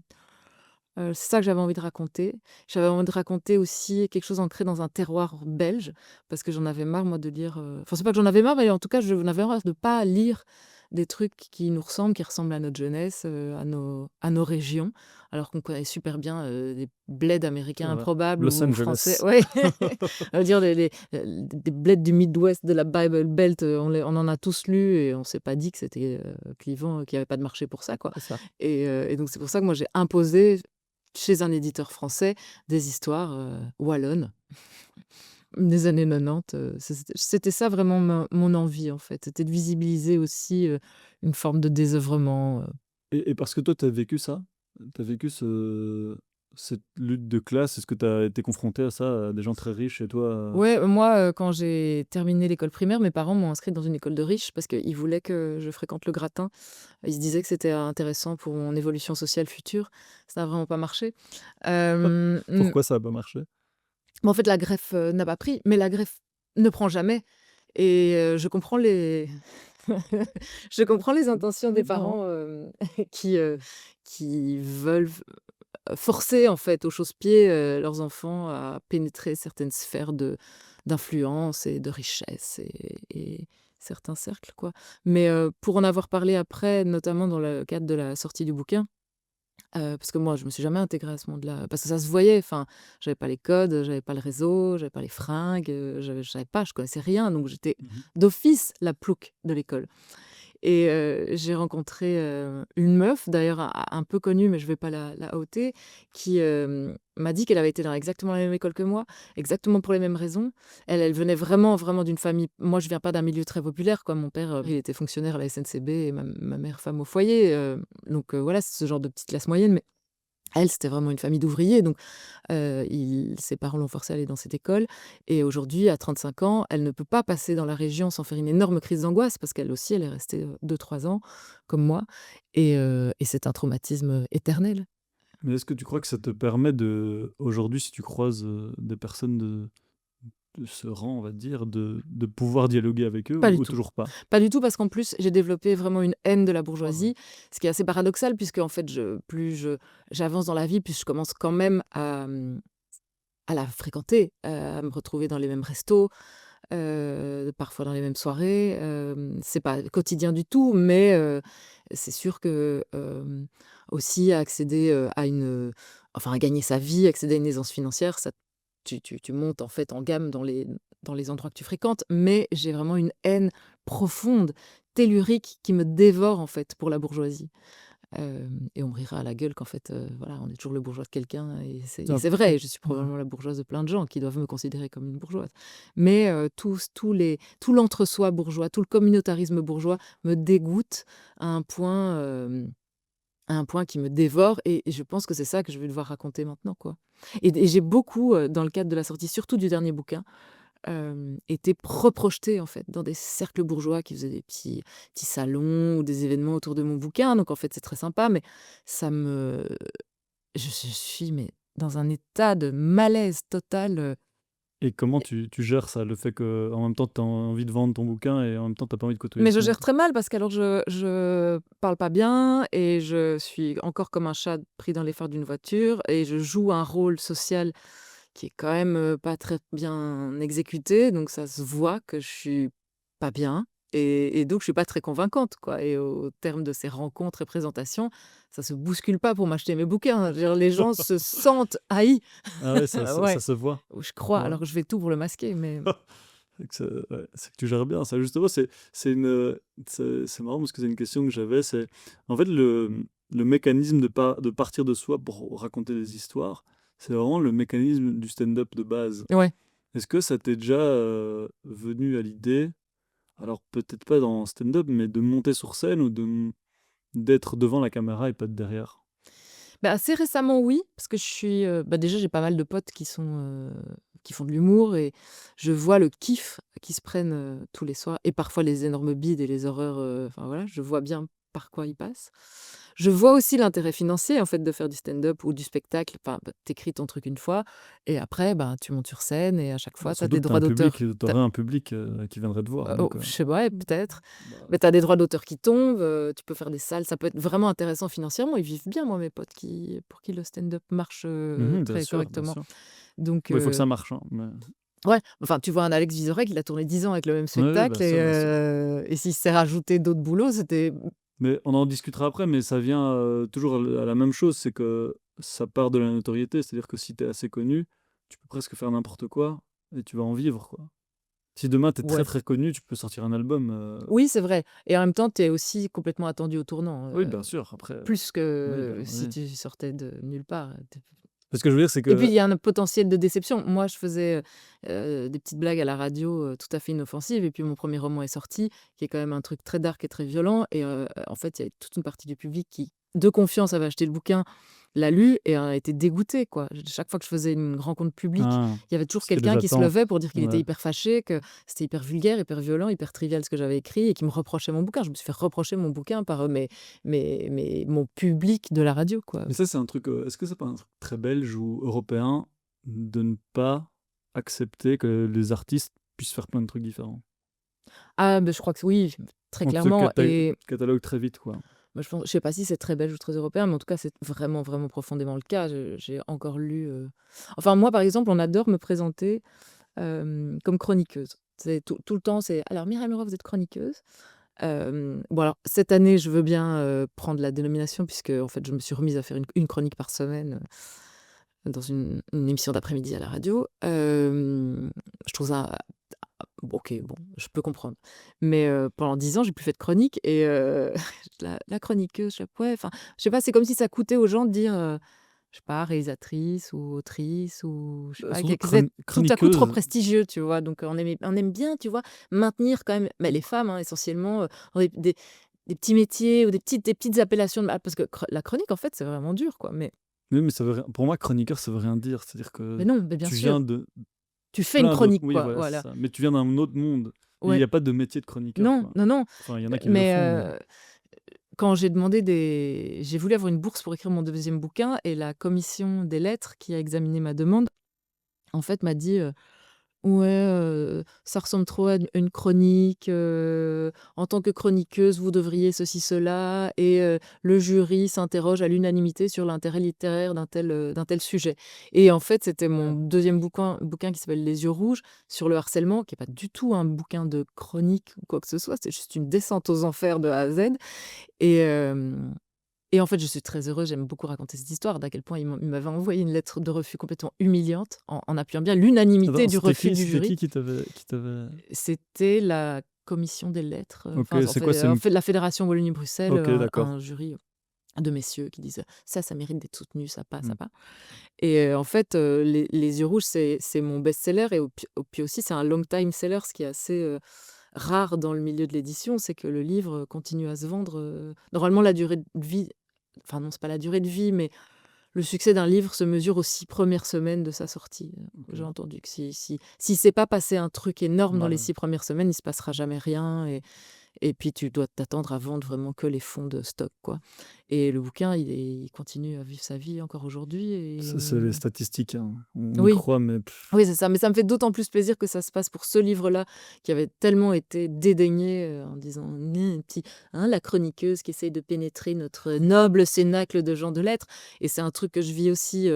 c'est ça que j'avais envie de raconter. J'avais envie de raconter aussi quelque chose ancré dans un terroir belge parce que j'en avais marre, moi, de lire, enfin, c'est pas que j'en avais marre, mais en tout cas, j'en avais marre de pas lire des trucs qui nous ressemblent, qui ressemblent à notre jeunesse, à nos régions, alors qu'on connaît super bien, des bleds C'est américains vrai. improbables Los ou français, Angeles. ouais, à dire des bleds du Midwest, de la Bible Belt, on en a tous lu et on s'est pas dit que c'était, clivant, qu'il y avait pas de marché pour ça, quoi, C'est ça. et donc c'est pour ça que moi j'ai imposé, chez un éditeur français, des histoires, wallonnes des années 90, c'était ça vraiment mon envie, en fait. C'était de visibiliser aussi, une forme de désœuvrement, Et parce que toi, tu as vécu ça? Tu as vécu cette lutte de classe? Est-ce que tu as été confronté à ça, à des gens très riches et toi? Ouais, moi, quand j'ai terminé l'école primaire, mes parents m'ont inscrite dans une école de riches parce qu'ils voulaient que je fréquente le gratin. Ils se disaient que c'était intéressant pour mon évolution sociale future. Ça n'a vraiment pas marché. Mmh, Pourquoi ça a pas marché? mais en fait, la greffe, n'a pas pris, mais la greffe ne prend jamais et je comprends les je comprends les intentions des Oui, non. parents, qui, qui veulent forcer, en fait, au chausse-pied, leurs enfants à pénétrer certaines sphères d'influence et de richesse et certains cercles, quoi. Mais, pour en avoir parlé après, notamment dans le cadre de la sortie du bouquin, parce que moi, je me suis jamais intégrée à ce monde-là, parce que ça se voyait, enfin, j'avais pas les codes, j'avais pas le réseau, j'avais pas les fringues, je savais pas, je connaissais rien, donc j'étais Mmh. d'office la plouc de l'école. Et j'ai rencontré, une meuf d'ailleurs un peu connue, mais je vais pas la outer, qui, m'a dit qu'elle avait été dans exactement la même école que moi, exactement pour les mêmes raisons. Elle venait vraiment, vraiment d'une famille, moi je viens pas d'un milieu très populaire, quoi. Mon père, il était fonctionnaire à la SNCB et ma mère femme au foyer, donc voilà, c'est ce genre de petite classe moyenne, mais elle, c'était vraiment une famille d'ouvriers, donc ses parents l'ont forcée à aller dans cette école et aujourd'hui, à 35 ans, elle ne peut pas passer dans la région sans faire une énorme crise d'angoisse parce qu'elle aussi, elle est restée, 2-3 ans comme moi et c'est un traumatisme, éternel. Mais est-ce que tu crois que ça te permet aujourd'hui, si tu croises, des personnes de ce rang, on va dire, de pouvoir dialoguer avec eux Pas du ou tout. toujours pas? Pas du tout parce qu'en plus, j'ai développé vraiment une haine de la Ah ouais. bourgeoisie, ce qui est assez paradoxal puisque en fait, j'avance dans la vie, plus je commence quand même à la fréquenter, à me retrouver dans les mêmes restos, parfois dans les mêmes soirées, c'est pas quotidien du tout, mais c'est sûr que, aussi accéder, enfin à gagner sa vie, accéder à une aisance financière, ça tu montes en fait en gamme dans les endroits que tu fréquentes, mais j'ai vraiment une haine profonde, tellurique qui me dévore en fait pour la bourgeoisie. Et on me rira à la gueule qu'en fait, voilà, on est toujours le bourgeois de quelqu'un et c'est C'est et un c'est ouais, vrai, je suis ouais. probablement la bourgeoise de plein de gens qui doivent me considérer comme une bourgeoise. Mais tout l'entre-soi bourgeois, tout le communautarisme bourgeois me dégoûte à un point, qui me dévore et je pense que c'est ça que je vais devoir raconter maintenant, quoi. Et j'ai beaucoup, dans le cadre de la sortie, surtout du dernier bouquin, été reprojetée, en fait, dans des cercles bourgeois qui faisaient des petits salons ou des événements autour de mon bouquin. Donc en fait, c'est très sympa, mais ça me je suis mais dans un état de malaise total, Et comment tu gères ça? Le fait qu'en même temps, tu as envie de vendre ton bouquin et en même temps, tu as pas envie de côtoyer mais ce je monde? gère très mal parce qu'alors je parle pas bien et je suis encore comme un chat pris dans les phares d'une voiture et je joue un rôle social qui est quand même pas très bien exécuté, donc ça se voit que je suis pas bien. Et donc, je suis pas très convaincante, quoi. Et au terme de ces rencontres et présentations, ça se bouscule pas pour m'acheter mes bouquins. Je veux dire, les gens se sentent haïs. Ah ouais, ça Ouais, se voit. je crois. Ouais. Alors, je fais tout pour le masquer, mais C'est que tu gères bien. Ça, justement, c'est marrant parce que c'est une question que j'avais. C'est en fait le mécanisme de partir de soi pour raconter des histoires. C'est vraiment le mécanisme du stand-up de base. ouais. Est-ce que ça t'est déjà venu à l'idée, alors peut-être pas dans stand-up, mais de monter sur scène ou d'être devant la caméra et pas de derrière? Bah, assez récemment, oui, parce que je suis, déjà, j'ai pas mal de potes qui font de l'humour et je vois le kiff qu'ils se prennent, tous les soirs et parfois les énormes bides et les horreurs, enfin voilà, je vois bien par quoi ils passent. Je vois aussi l'intérêt financier, en fait, de faire du stand-up ou du spectacle. Enfin, tu ton truc une fois et après, ben, tu montes sur scène et à chaque Bah, fois, tu as surtout des que tu droits un public, d'auteur. tu aurais un public qui viendrait te voir. Oh, Donc, je sais pas, ouais, peut-être. bah, Mais tu as des droits d'auteur qui tombent, tu peux faire des salles, ça peut être vraiment intéressant financièrement. Ils vivent bien, moi, mes potes pour qui le stand-up marche, bien très sûr, bien correctement. sûr. Donc Bon, il faut que ça marche, hein, mais... ouais, enfin, tu vois un Alex Vizorek, il a tourné 10 ans avec le même Oui, oui, bah spectacle ça, bien sûr. et s'il s'est rajouté d'autres boulots, c'était Mais on en discutera après, mais ça vient toujours à la même chose, c'est que ça part de la notoriété. C'est-à-dire que si tu es assez connu, tu peux presque faire n'importe quoi et tu vas en vivre, quoi. Si demain tu es très ouais. très connu, tu peux sortir un album. Oui, c'est vrai et en même temps, tu es aussi complètement attendu au tournant, Oui, bien sûr, après, plus oui, que bah, si oui. tu sortais de nulle part. Ce que je veux dire, c'est Et puis, que... il y a un potentiel de déception. Moi, je faisais, des petites blagues à la radio, tout à fait inoffensives et puis mon premier roman est sorti, qui est quand même un truc très dark et très violent et en fait, il y a toute une partie du public qui, de confiance, avait acheté le bouquin, l'a lu et a été dégoûté, quoi. Chaque fois que je faisais une rencontre publique, Ah, il y avait toujours parce qu'il y a quelqu'un des qui se attentes. levait pour dire qu'il était Ouais. hyper fâché, que c'était hyper vulgaire, hyper violent, hyper trivial ce que j'avais écrit et qui me reprochait mon bouquin. Je me suis fait reprocher mon bouquin par, mon public de la radio, quoi. Mais ça, c'est un truc. Est-ce que c'est pas un truc très belge ou européen de ne pas accepter que les artistes puissent faire plein de trucs différents? Ah, beh, je crois que oui, très On te clairement et catalogue très vite, quoi. moi je sais pas si c'est très belge ou très européen, mais en tout cas, c'est vraiment, vraiment profondément le cas. Je j'ai encore lu, enfin moi, par exemple, on adore me présenter, comme chroniqueuse. C'est tout le temps, c'est: «Alors Mireille Leroy, vous êtes chroniqueuse?» Bon alors cette année, je veux bien, prendre la dénomination puisque en fait, je me suis remise à faire une chronique par semaine, dans une émission d'après-midi à la radio. Je trouve ça bon, OK, bon, je peux comprendre. Mais pendant 10 ans, j'ai plus fait de chronique et la chroniqueuse, je sais pas, ouais, enfin, je sais pas, c'est comme si ça coûtait aux gens de dire, je sais pas, réalisatrice ou autrice ou je sais pas, Surtout que c'est tout à coup trop chroniqueuse. prestigieux, tu vois? Donc on aime bien, tu vois, maintenir quand même mais les femmes, hein, essentiellement, ont des petits métiers ou des petites appellations de parce que la chronique, en fait, c'est vraiment dur, quoi. Oui, mais ça veut rien pour moi, chroniqueur, ça veut rien dire. C'est-à-dire Mais que non, mais bien tu viens sûr, de tu fais une plein d'autres... chronique, Oui, quoi, voilà, c'est voilà. ça. Mais tu viens d'un autre monde. Il y Ouais. a pas de métier de chroniqueur, Non, quoi. non, non, Enfin, il y en a qui le mais font, mais... quand j'ai voulu avoir une bourse pour écrire mon deuxième bouquin et la commission des lettres qui a examiné ma demande, en fait, m'a dit, «Ouais, ça ressemble trop à une chronique, en tant que chroniqueuse, vous devriez ceci, cela et le jury s'interroge à l'unanimité sur l'intérêt littéraire d'un tel sujet» et en fait, c'était mon Ouais. deuxième bouquin qui s'appelle Les yeux rouges sur le harcèlement, qui est pas du tout un bouquin de chronique ou quoi que ce soit, c'est juste une descente aux enfers de A à Z et hem et en fait, je suis très heureuse, j'aime beaucoup raconter cette histoire, d'à quel point il m'avait envoyé une lettre de refus complètement humiliante en appuyant bien l'unanimité Attends, du refus du c'était jury. qui qui t'avait... C'était la commission des lettres, OK, c'est quoi? C'est en une... fait la fédération Wallonie-Bruxelles, OK, d'accord. un jury de messieurs qui disent: Ça mérite d'être soutenu, ça passe, ça Mmh. pas» et en fait, Les yeux rouges, c'est mon best-seller et puis aussi c'est un long time seller, ce qui est assez, rare dans le milieu de l'édition, c'est que le livre continue à se vendre, normalement la durée de vie enfin non, c'est pas la durée de vie, mais le succès d'un livre se mesure aux 6 premières semaines de sa sortie. J'ai OK. entendu que si s'est pas passé un truc énorme dans Bah, les 6 premières semaines, il se passera jamais rien et puis tu dois t'attendre à vendre vraiment que les fonds de stock, quoi et le bouquin, il continue à vivre sa vie encore aujourd'hui et ça, c'est les statistiques, hein. On y oui. croit, mais Oui, c'est ça, mais ça me fait d'autant plus plaisir que ça se passe pour ce livre-là, qui avait tellement été dédaigné, en disant: «Mmh, petit hein, la chroniqueuse qui essaye de pénétrer notre noble cénacle de gens de lettres» et c'est un truc que je vis aussi,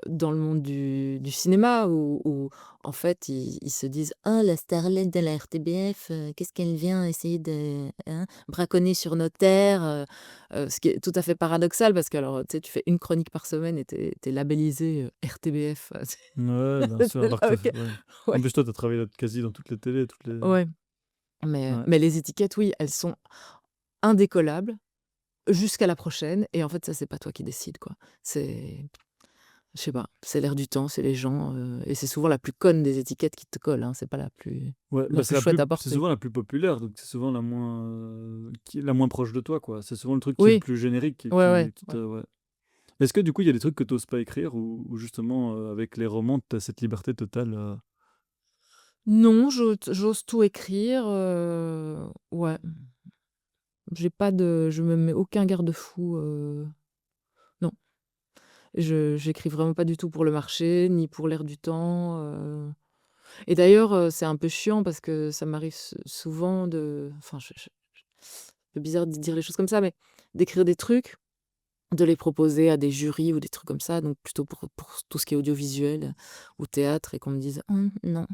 dans le monde du cinéma où, en fait, ils se disent: «Ah, la starlette de la RTBF, qu'est-ce qu'elle vient essayer de, hein, braconner sur nos terres?» Ce qui est tout à fait paradoxal parce que alors, tu sais, tu fais une chronique par semaine et tu es labellisé, RTBF, Ouais, bien sûr, c'est alors que là, OK. ouais. En Ouais, plus, toi, tu as travaillé quasi dans toutes les télés, toutes les ouais, mais ouais. mais les étiquettes, oui, elles sont indécollables jusqu'à la prochaine et en fait, ça, c'est pas toi qui décides, quoi. C'est Je sais pas, c'est l'air du temps, c'est les gens, et c'est souvent la plus conne des étiquettes qui te colle, hein, c'est pas Ouais, la bah, plus chouette à c'est porter. souvent la plus populaire, donc c'est souvent la moins, qui est la moins proche de toi, quoi. C'est souvent le truc qui est le Oui, plus générique ouais, ouais, qui te ouais. ouais. Est-ce que du coup, il y a des trucs que tu oses pas écrire ou justement, avec les romans, tu as cette liberté totale, Non, j'ose tout écrire, ouais. Je me mets aucun garde-fou, non. J'écris vraiment pas du tout pour le marché, ni pour l'air du temps, et d'ailleurs, c'est un peu chiant parce que ça m'arrive souvent enfin, c'est bizarre de dire les choses comme ça, mais d'écrire des trucs, de les proposer à des jurys ou des trucs comme ça, donc plutôt pour tout ce qui est audiovisuel ou théâtre et qu'on me dise: Non,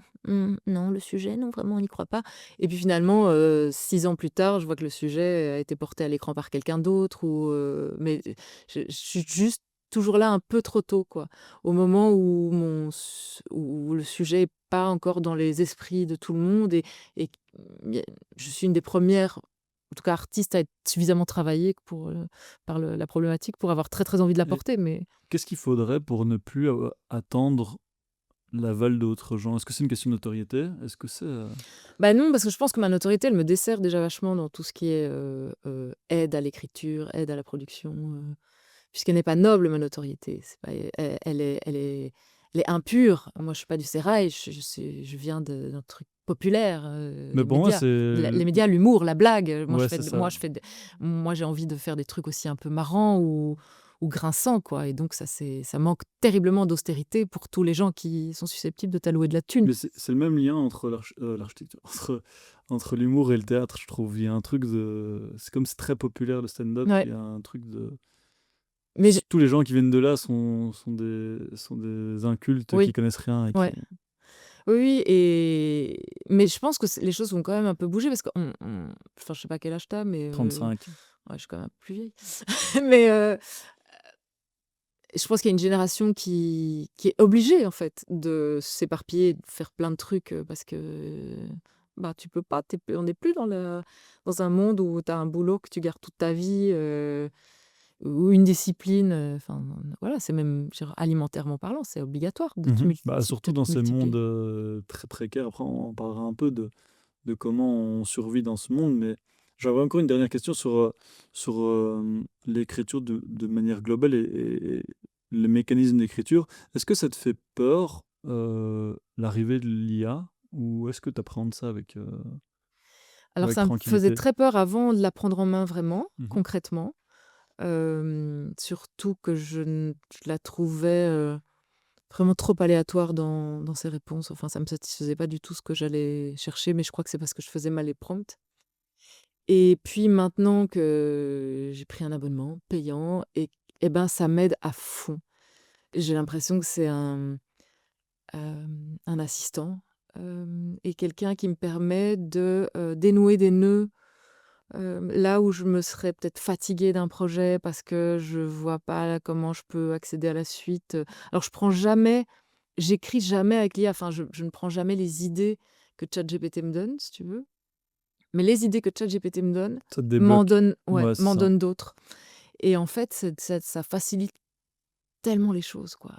non, le sujet, non, vraiment, on n'y croit pas». Et puis finalement, 6 ans plus tard, je vois que le sujet a été porté à l'écran par quelqu'un d'autre mais je suis juste toujours là un peu trop tôt, quoi. Au moment où le sujet est pas encore dans les esprits de tout le monde et y a je suis une des premières, en tout cas artistes, à être suffisamment travaillée par la problématique pour avoir très, très envie de la et porter, mais qu'est-ce qu'il faudrait pour ne plus attendre l'aval d'autres gens? Est-ce que c'est une question de notoriété? Est-ce que c'est, bah, non, parce que je pense que ma notoriété, elle me dessert déjà vachement dans tout ce qui est, aide à l'écriture, aide à la production, puisqu'elle n'est pas noble, ma notoriété. C'est pas elle est impure. Moi, je suis pas du sérail, je viens d'un truc populaire, mais les pour moi, médias. c'est Les médias, l'humour, la blague, ouais, c'est ça. moi, j'ai envie de faire des trucs aussi un peu marrants ou grinçants, quoi, et donc ça manque terriblement d'austérité pour tous les gens qui sont susceptibles de t'allouer de la thune. Mais c'est le même lien entre l'architecture, entre l'humour et le théâtre, je trouve. Il y a un truc de c'est comme c'est très populaire le stand-up, Ouais, il y a un truc de mais je tous les gens qui viennent de là sont des incultes qui oui, connaissent rien et qui ouais. Oui, oui, mais je pense que les choses vont quand même un peu bouger parce que enfin, je sais pas quel âge t'as, mais 35. ouais, je suis quand même un peu plus vieille. Mais je pense qu'il y a une génération qui est obligée, en fait, de s'éparpiller, de faire plein de trucs parce que bah, tu peux pas, on n'est plus dans un monde où tu as un boulot que tu gardes toute ta vie ou une discipline. Enfin, voilà, c'est même je veux dire, alimentairement parlant, c'est obligatoire de Mmh. Bah, surtout te dans ces mondes, multiplier. très précaires. Après, on parlera un peu de comment on survit dans ce monde, mais j'avais encore une dernière question sur l'écriture de manière globale et les mécanismes d'écriture. Est-ce que ça te fait peur, l'arrivée de l'IA ou est-ce que tu appréhendes ça Alors avec ça me faisait tranquillité? très peur avant de la prendre en main vraiment, Mmh. concrètement. Surtout que je la trouvais, vraiment trop aléatoire dans ses réponses. Enfin, ça me satisfaisait pas du tout ce que j'allais chercher, mais je crois que c'est parce que je faisais mal les prompts. Et puis maintenant que j'ai pris un abonnement payant et ben, ça m'aide à fond. J'ai l'impression que c'est un assistant, et quelqu'un qui me permet de, dénouer des nœuds. Là où je me serais peut-être fatiguée d'un projet parce que je vois pas comment je peux accéder à la suite, alors j'écris jamais avec l'IA, enfin je ne prends jamais les idées que ChatGPT me donne, si tu veux, mais les idées que ChatGPT me donne, Ça te débloque. Ouais, c'est m'en ça. donne d'autres et en fait, ça facilite tellement les choses, quoi.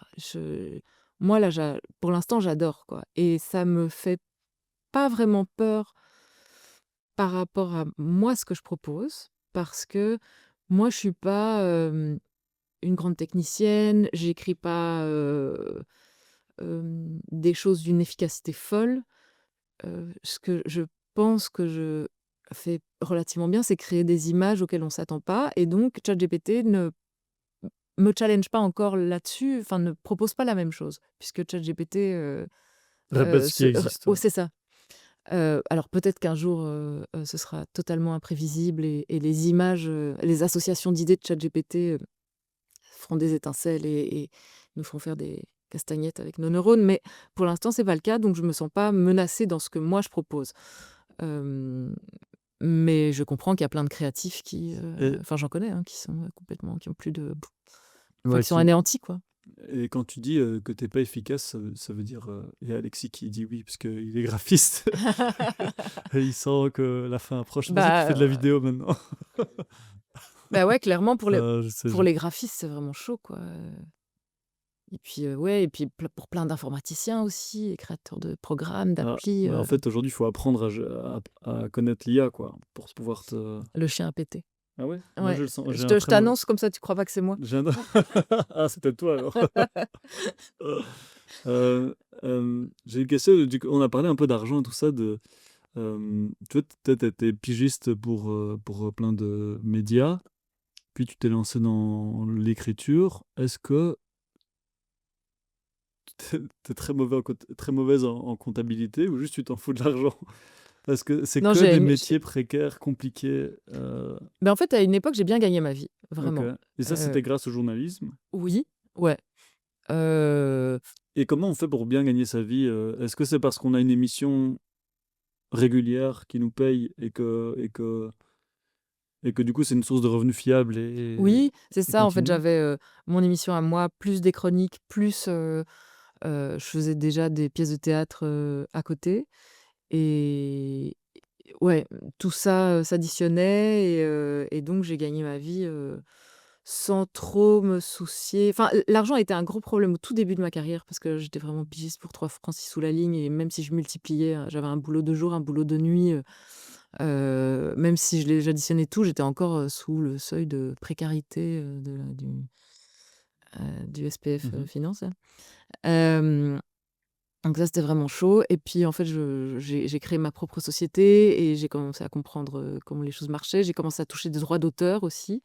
Moi là, pour l'instant, j'adore, quoi, et ça me fait pas vraiment peur par rapport à moi, ce que je propose, parce que moi, je suis pas, une grande technicienne, j'écris pas, des choses d'une efficacité folle. Ce que je pense que je fais relativement bien, c'est créer des images auxquelles on s'attend pas et donc ChatGPT ne me challenge pas encore là-dessus, enfin ne propose pas la même chose puisque ChatGPT, Répète ce qui existe, oh, ouais. c'est ça. Alors peut-être qu'un jour, ce sera totalement imprévisible et les images, les associations d'idées de ChatGPT, feront des étincelles nous feront faire des castagnettes avec nos neurones. Mais pour l'instant, c'est pas le cas, donc je me sens pas menacée dans ce que moi je propose. Euh, mais je comprends qu'il y a plein de créatifs Et, enfin j'en connais, hein, qui sont complètement, qui ont plus de, enfin ouais, qui sont anéantis, quoi. et quand tu dis que t'es pas efficace, ça veut dire... Il y a Alexis qui dit oui, parce qu'il est graphiste. Et il sent que la fin approche. C'est pour ça qu'il fait de la Bah, vidéo maintenant. bah ouais, clairement Je sais, pour les graphistes, c'est vraiment chaud, quoi. Et puis ouais, et puis pour plein d'informaticiens aussi, et créateurs de programmes, d'applis, en fait, aujourd'hui, il faut apprendre à connaître l'IA, quoi, pour pouvoir te... le chien a pété. Ah ouais? Moi, Ouais, je le sens. je J'ai un très mauvais... t'annonce comme ça, tu crois pas que c'est moi. j'ai un- Ah, c'est peut-être toi, alors. J'ai une question. On a parlé un peu d'argent et tout ça. Tu vois, peut-être été pigiste pour plein de médias, puis tu t'es lancé dans l'écriture. Est-ce que t'es très mauvaise en comptabilité ou juste tu t'en fous de l'argent? Parce que c'est Non, que des métiers précaires, compliqués. mais en fait, à une époque, j'ai bien gagné ma vie, Ok. vraiment. Et ça, c'était grâce au journalisme. Oui, ouais. Euh, Et comment on fait pour bien gagner sa vie? Est-ce que c'est parce qu'on a une émission régulière qui nous paye et que du coup c'est une source de revenus fiable oui, c'est et ça. En fait, continue? j'avais mon émission à moi, plus des chroniques, plus je faisais déjà des pièces de théâtre à côté. Et ouais, tout ça s'additionnait et donc j'ai gagné ma vie sans trop me soucier. Enfin, l'argent a été un gros problème au tout début de ma carrière parce que j'étais vraiment pigiste pour 3 francs 6 sous la ligne et même si je multipliais, j'avais un boulot de jour, un boulot de nuit, même si j'additionnais tout, j'étais encore sous le seuil de précarité du SPF Mhm. Finance. Là. Donc ça, c'était vraiment chaud. Et puis, en fait, j'ai créé ma propre société et j'ai commencé à comprendre comment les choses marchaient. J'ai commencé à toucher des droits d'auteur aussi.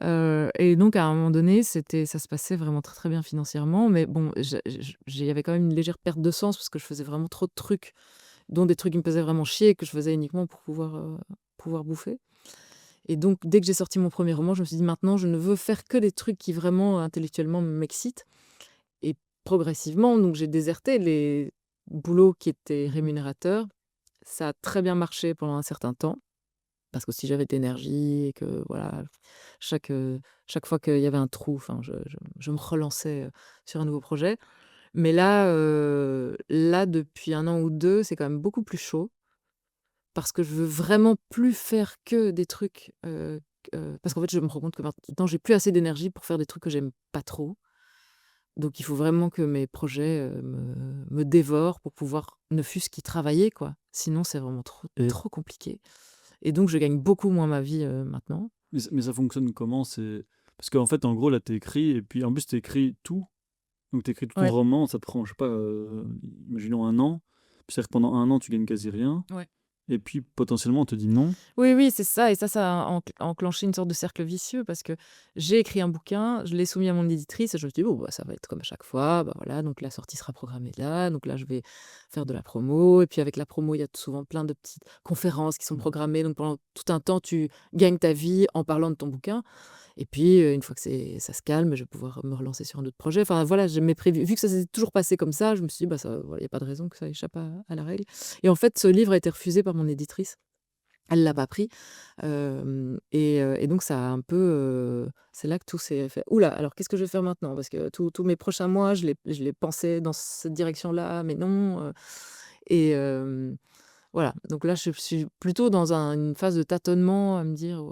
Et donc, à un moment donné, ça se passait vraiment très, très bien financièrement. Mais bon, il y avait quand même une légère perte de sens parce que je faisais vraiment trop de trucs, dont des trucs qui me faisaient vraiment chier et que je faisais uniquement pour pouvoir bouffer. Et donc, dès que j'ai sorti mon premier roman, je me suis dit, maintenant, je ne veux faire que des trucs qui vraiment intellectuellement m'excitent. Et progressivement, donc j'ai déserté les boulots qui étaient rémunérateurs. Ça a très bien marché pendant un certain temps, parce que si j'avais de l'énergie et que voilà, chaque fois qu'il y avait un trou, enfin, je me relançais sur un nouveau projet. Mais là, depuis 1 an ou 2, c'est quand même beaucoup plus chaud, parce que je veux vraiment plus faire que des trucs. Parce qu'en fait, je me rends compte que maintenant, j'ai plus assez d'énergie pour faire des trucs que j'aime pas trop. Donc il faut vraiment que mes projets, me dévorent pour pouvoir ne fût-ce qu'y travailler, quoi. Sinon, c'est vraiment trop Et, trop compliqué et donc je gagne beaucoup moins ma vie, maintenant. mais ça fonctionne comment? Parce qu'en fait, en gros, là, t'écris, et puis en plus, t'écris tout. Donc t'écris tout ton Ouais. roman, ça te prend, je sais pas, imaginons un an. Puis c'est-à-dire que pendant un an, tu gagnes quasi rien. Ouais. Et puis potentiellement, on te dit non. Oui, oui, c'est ça et ça a enclenché une sorte de cercle vicieux parce que j'ai écrit un bouquin, je l'ai soumis à mon éditrice et je me suis dit: «Bon, bah, ça va être comme à chaque fois, bah, voilà, donc la sortie sera programmée là, donc là, je vais faire de la promo» et puis avec la promo, il y a souvent plein de petites conférences qui sont programmées, donc pendant tout un temps, tu gagnes ta vie en parlant de ton bouquin. Et puis, une fois que ça se calme, je vais pouvoir me relancer sur un autre projet. Enfin voilà, j'ai mes prévu vu que ça s'est toujours passé comme ça, je me suis dit: «Bah, ça voilà, il y a pas de raison que ça échappe à la règle» et en fait, ce livre a été refusé par mon éditrice. Elle l'a pas pris, et donc ça a un peu, c'est là que tout s'est fait: «Ouh là, alors qu'est-ce que je vais faire maintenant?» parce que tous mes prochains mois, je les pensais dans cette direction-là, mais non, et voilà. Donc là, je suis plutôt dans une phase de tâtonnement à me dire,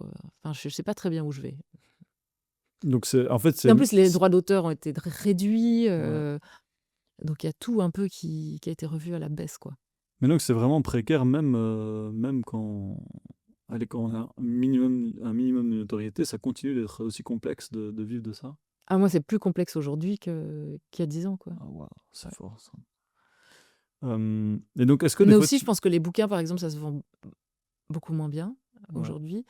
enfin, je sais pas très bien où je vais. Donc en fait, Et en plus, les droits d'auteur ont été réduits, ouais. donc il y a tout un peu qui a été revu à la baisse, quoi. Mais donc c'est vraiment précaire, même quand, allez, quand on a un minimum de notoriété, ça continue d'être aussi complexe de vivre de ça. Ah moi, c'est plus complexe aujourd'hui qu'il y a 10 ans, quoi. Ah, waouh, c'est Ouais. fort ça. Et donc, est-ce que des Mais fois aussi, je pense que les bouquins, par exemple, ça se vend beaucoup moins bien Ouais. aujourd'hui.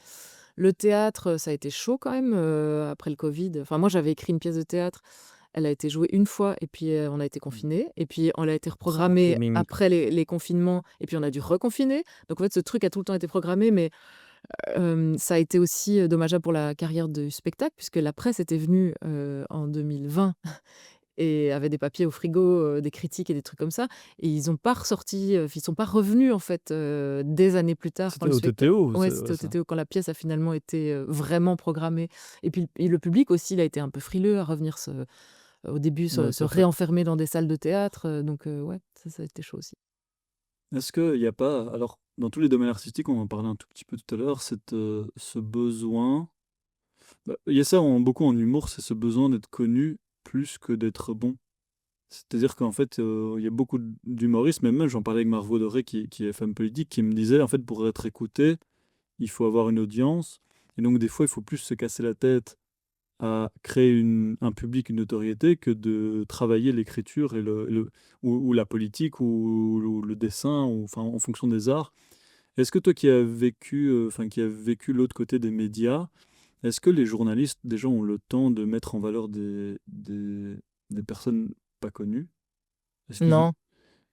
Le théâtre, ça a été chaud quand même, après le covid. Enfin, moi, j'avais écrit une pièce de théâtre, elle a été jouée une fois et puis, on a été confinés et puis elle a été reprogrammée après les confinements et puis on a dû reconfiner. Donc en fait, ce truc a tout le temps été programmé, mais ça a été aussi, dommageable pour la carrière du spectacle puisque la presse était venue, en 2020 et avaient des papiers au frigo, des critiques et des trucs comme ça. Et ils ont pas ressorti, ils sont pas revenus en fait, des années plus tard quand C'était le au spectacle. TTO, Ouais, ouais, c'était au ça. TTO quand la pièce a finalement été, vraiment programmée. Et puis le public aussi, il a été un peu frileux à revenir au début Ouais, se tout à fait. réenfermer dans des salles de théâtre, donc ouais, ça a été chaud aussi. Est-ce qu'il y a pas, alors, dans tous les domaines artistiques, on en parlait un tout petit peu tout à l'heure, ce besoin, bah, il y a ça beaucoup en humour, c'est ce besoin d'être connu plus que d'être bon. C'est-à-dire qu'en fait, il y a beaucoup d'humoristes, mais même j'en parlais avec Margot Doré qui est femme politique, qui me disait, en fait, pour être écouté, il faut avoir une audience. Et donc, des fois, il faut plus se casser la tête à créer un public, une notoriété, que de travailler l'écriture ou la politique ou le dessin, ou, enfin, en fonction des arts. Est-ce que toi qui as vécu, qui as vécu l'autre côté des médias, est-ce que les journalistes, déjà, ont le temps de mettre en valeur des personnes pas connues? Est-ce qu'ils ont... Non.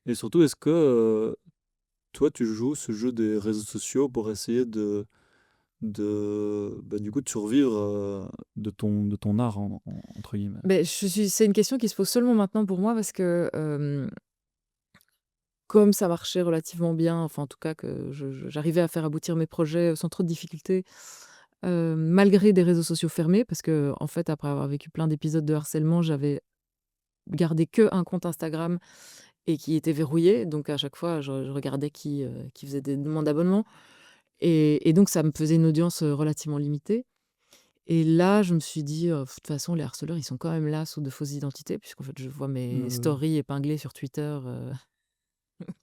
Et surtout, est-ce que toi, tu joues ce jeu des réseaux sociaux pour essayer du coup, de survivre de ton art, entre guillemets? Beh, c'est une question qui se pose seulement maintenant pour moi parce que, comme ça marchait relativement bien, enfin en tout cas que j'arrivais à faire aboutir mes projets, sans trop de difficultés, malgré des réseaux sociaux fermés parce que en fait, après avoir vécu plein d'épisodes de harcèlement, j'avais gardé qu'un compte Instagram et qui était verrouillé. Donc à chaque fois, je regardais qui faisait des demandes d'abonnement et donc ça me faisait une audience, relativement limitée. Et là, je me suis dit: De toute façon, les harceleurs, ils sont quand même là sous de fausses identités», puisqu'en fait, je vois mes Euh, stories épinglées sur Twitter,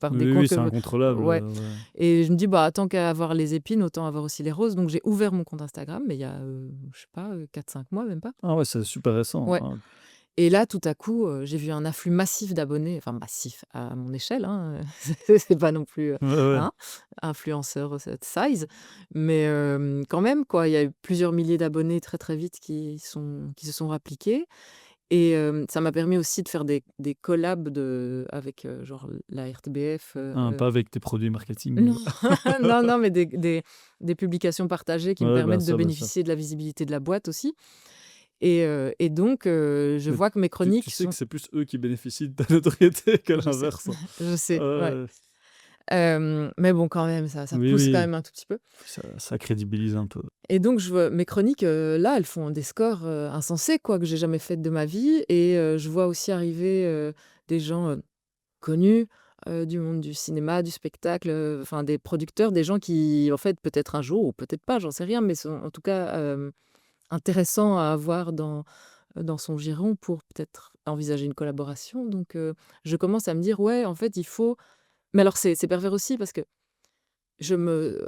par des oui, oui, comptes c'est que incontrôlable. ouais. Ouais. Et je me dis: «Bah, tant qu'à avoir les épines, autant avoir aussi les roses». Donc j'ai ouvert mon compte Instagram, mais il y a, je sais pas, 4-5 mois, même pas. Ah ouais, c'est super récent. Ouais. Ah, Et là, tout à coup, j'ai vu un afflux massif d'abonnés, enfin massif à mon échelle, hein, c'est pas non plus, ouais, ouais. hein, influenceur, cette size, mais quand même quoi, il y a eu plusieurs milliers d'abonnés très, très vite qui se sont appliqués. Et ça m'a permis aussi de faire des collabs avec, genre la RTBF, Ah, pas avec tes produits marketing. non, non, non, mais des publications partagées qui me Ouais, bien permettent de sûr, bien sûr. bénéficier de la visibilité de la boîte aussi. Et donc je Mais vois que mes tu chroniques sais que sont c'est plus eux qui bénéficient de ta notoriété que je sais, l'inverse, hein. je sais, ouais. Ouais. Mais bon quand même, ça Oui, pousse quand oui. même un tout petit peu. Puis ça crédibilise un peu. Et donc je vois mes chroniques, là, elles font des scores, insensés quoi, que j'ai jamais fait de ma vie. Et je vois aussi arriver, des gens, connus, du monde du cinéma, du spectacle, enfin des producteurs, des gens qui, en fait, peut-être un jour ou peut-être pas, j'en sais rien, mais sont en tout cas, intéressants à avoir dans son giron pour peut-être envisager une collaboration. Donc je commence à me dire: «Ouais, en fait, il faut». Mais alors c'est pervers aussi parce que je me,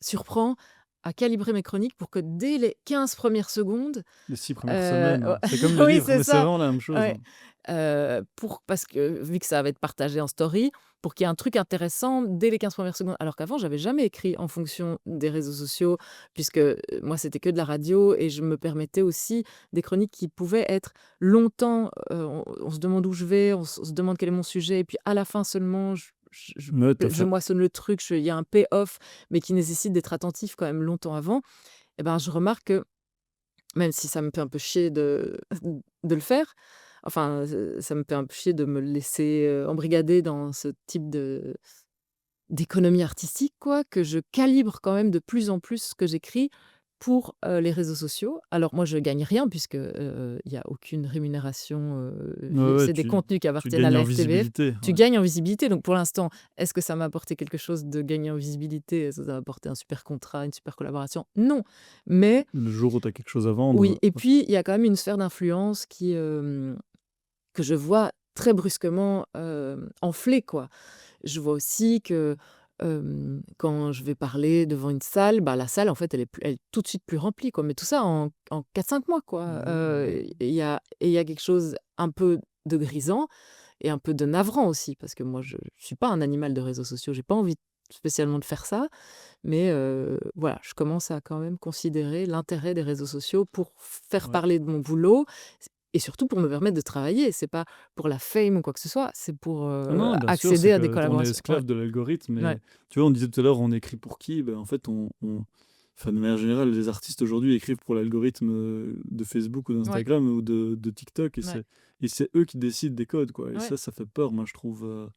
surprends à calibrer mes chroniques pour que dès les 15 premières secondes, Les 6 premières semaines, ouais, c'est comme les oui, livres, c'est mais c'est ça, vraiment la même chose, ouais, hein. parce que vu que ça va être partagé en story, pour qu'il y ait un truc intéressant dès les 15 premières secondes. Alors qu'avant, j'avais jamais écrit en fonction des réseaux sociaux puisque, moi, c'était que de la radio et je me permettais aussi des chroniques qui pouvaient être longtemps, on se demande où je vais, on se demande quel est mon sujet et puis à la fin seulement, Ouais, tout à je fait. moissonne le truc, il y a un payoff, mais qui nécessite d'être attentif quand même longtemps avant. Et ben, je remarque que même si ça me fait un peu chier de le faire, enfin, ça me fait un peu chier de me laisser, embrigader dans ce type d'économie artistique quoi, que je calibre quand même de plus en plus ce que j'écris pour, les réseaux sociaux. Alors moi, je gagne rien puisque, il y a aucune rémunération, Ouais, ouais, c'est des contenus qui tu appartiennent à gagnes la en RTBF. visibilité, Tu ouais. gagnes en visibilité, donc pour l'instant, est-ce que ça m'a apporté quelque chose de gagner en visibilité? Est-ce que ça m'a apporté un super contrat, une super collaboration? Non, mais Le jour où tu as quelque chose à oui. vendre, Et puis il y a quand même une sphère d'influence que je vois très brusquement, enfler, quoi. Je vois aussi que, quand je vais parler devant une salle, bah, la salle, en fait, elle est tout de suite plus remplie, quoi. Mais tout ça en 4-5 mois, quoi. Il y a quelque chose un peu de grisant et un peu de navrant aussi, parce que moi, je suis pas un animal de réseaux sociaux. J'ai pas envie spécialement de faire ça, mais voilà, je commence à quand même considérer l'intérêt des réseaux sociaux pour faire ouais. parler de mon boulot et surtout pour me permettre de travailler. C'est pas pour la fame ou quoi que ce soit, c'est pour, Non, non, bien sûr, c'est accéder à des que on est collaborations. Ouais, esclave de l'algorithme. ouais, Et tu vois, on disait tout à l'heure, on écrit pour qui? Ben, en fait, enfin, de manière générale, les artistes aujourd'hui écrivent pour l'algorithme de Facebook ou ouais, d'Instagram ou de TikTok. ouais. et c'est eux qui décident des codes, quoi. Et Ouais. ça fait peur, moi, je trouve,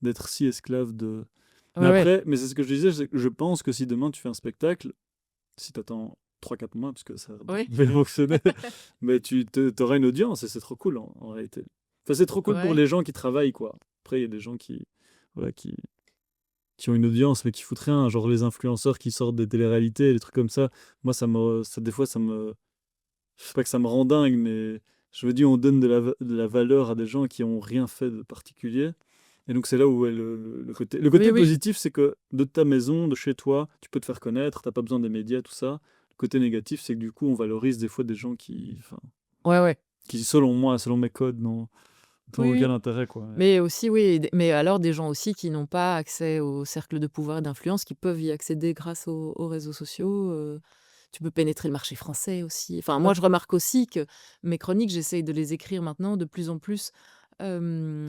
d'être si esclave de. Mais Ouais, ouais. après, mais c'est ce que je disais, c'est que je pense que si demain tu fais un spectacle, si tu attends 3-4 mois, parce que ça Oui. va fonctionner, mais tu auras une audience et c'est trop cool en réalité. Enfin, c'est trop cool pour Ouais. les gens qui travaillent, quoi. Après, il y a des gens voilà, qui ont une audience mais qui foutent rien, genre les influenceurs qui sortent des téléréalités, des trucs comme ça. Moi, des fois, je sais pas que ça me rend dingue, mais je me dis, on donne de la valeur à des gens qui ont rien fait de particulier. Et donc, c'est là où est le Oui, côté oui. positif, c'est que de ta maison, de chez toi, tu peux te faire connaître, t'as pas besoin des médias, tout ça. Le côté négatif, c'est que du coup, on valorise des fois des gens enfin, Ouais, ouais. qui, selon moi, selon mes codes, n'ont Oui, aucun oui. intérêt, quoi. Mais aussi, oui, mais alors des gens aussi qui n'ont pas accès au cercle de pouvoir et d'influence, qui peuvent y accéder grâce aux réseaux sociaux. Tu peux pénétrer le marché français aussi. Enfin, moi, Ouais, je remarque aussi que mes chroniques, j'essaye de les écrire maintenant de plus en plus t'as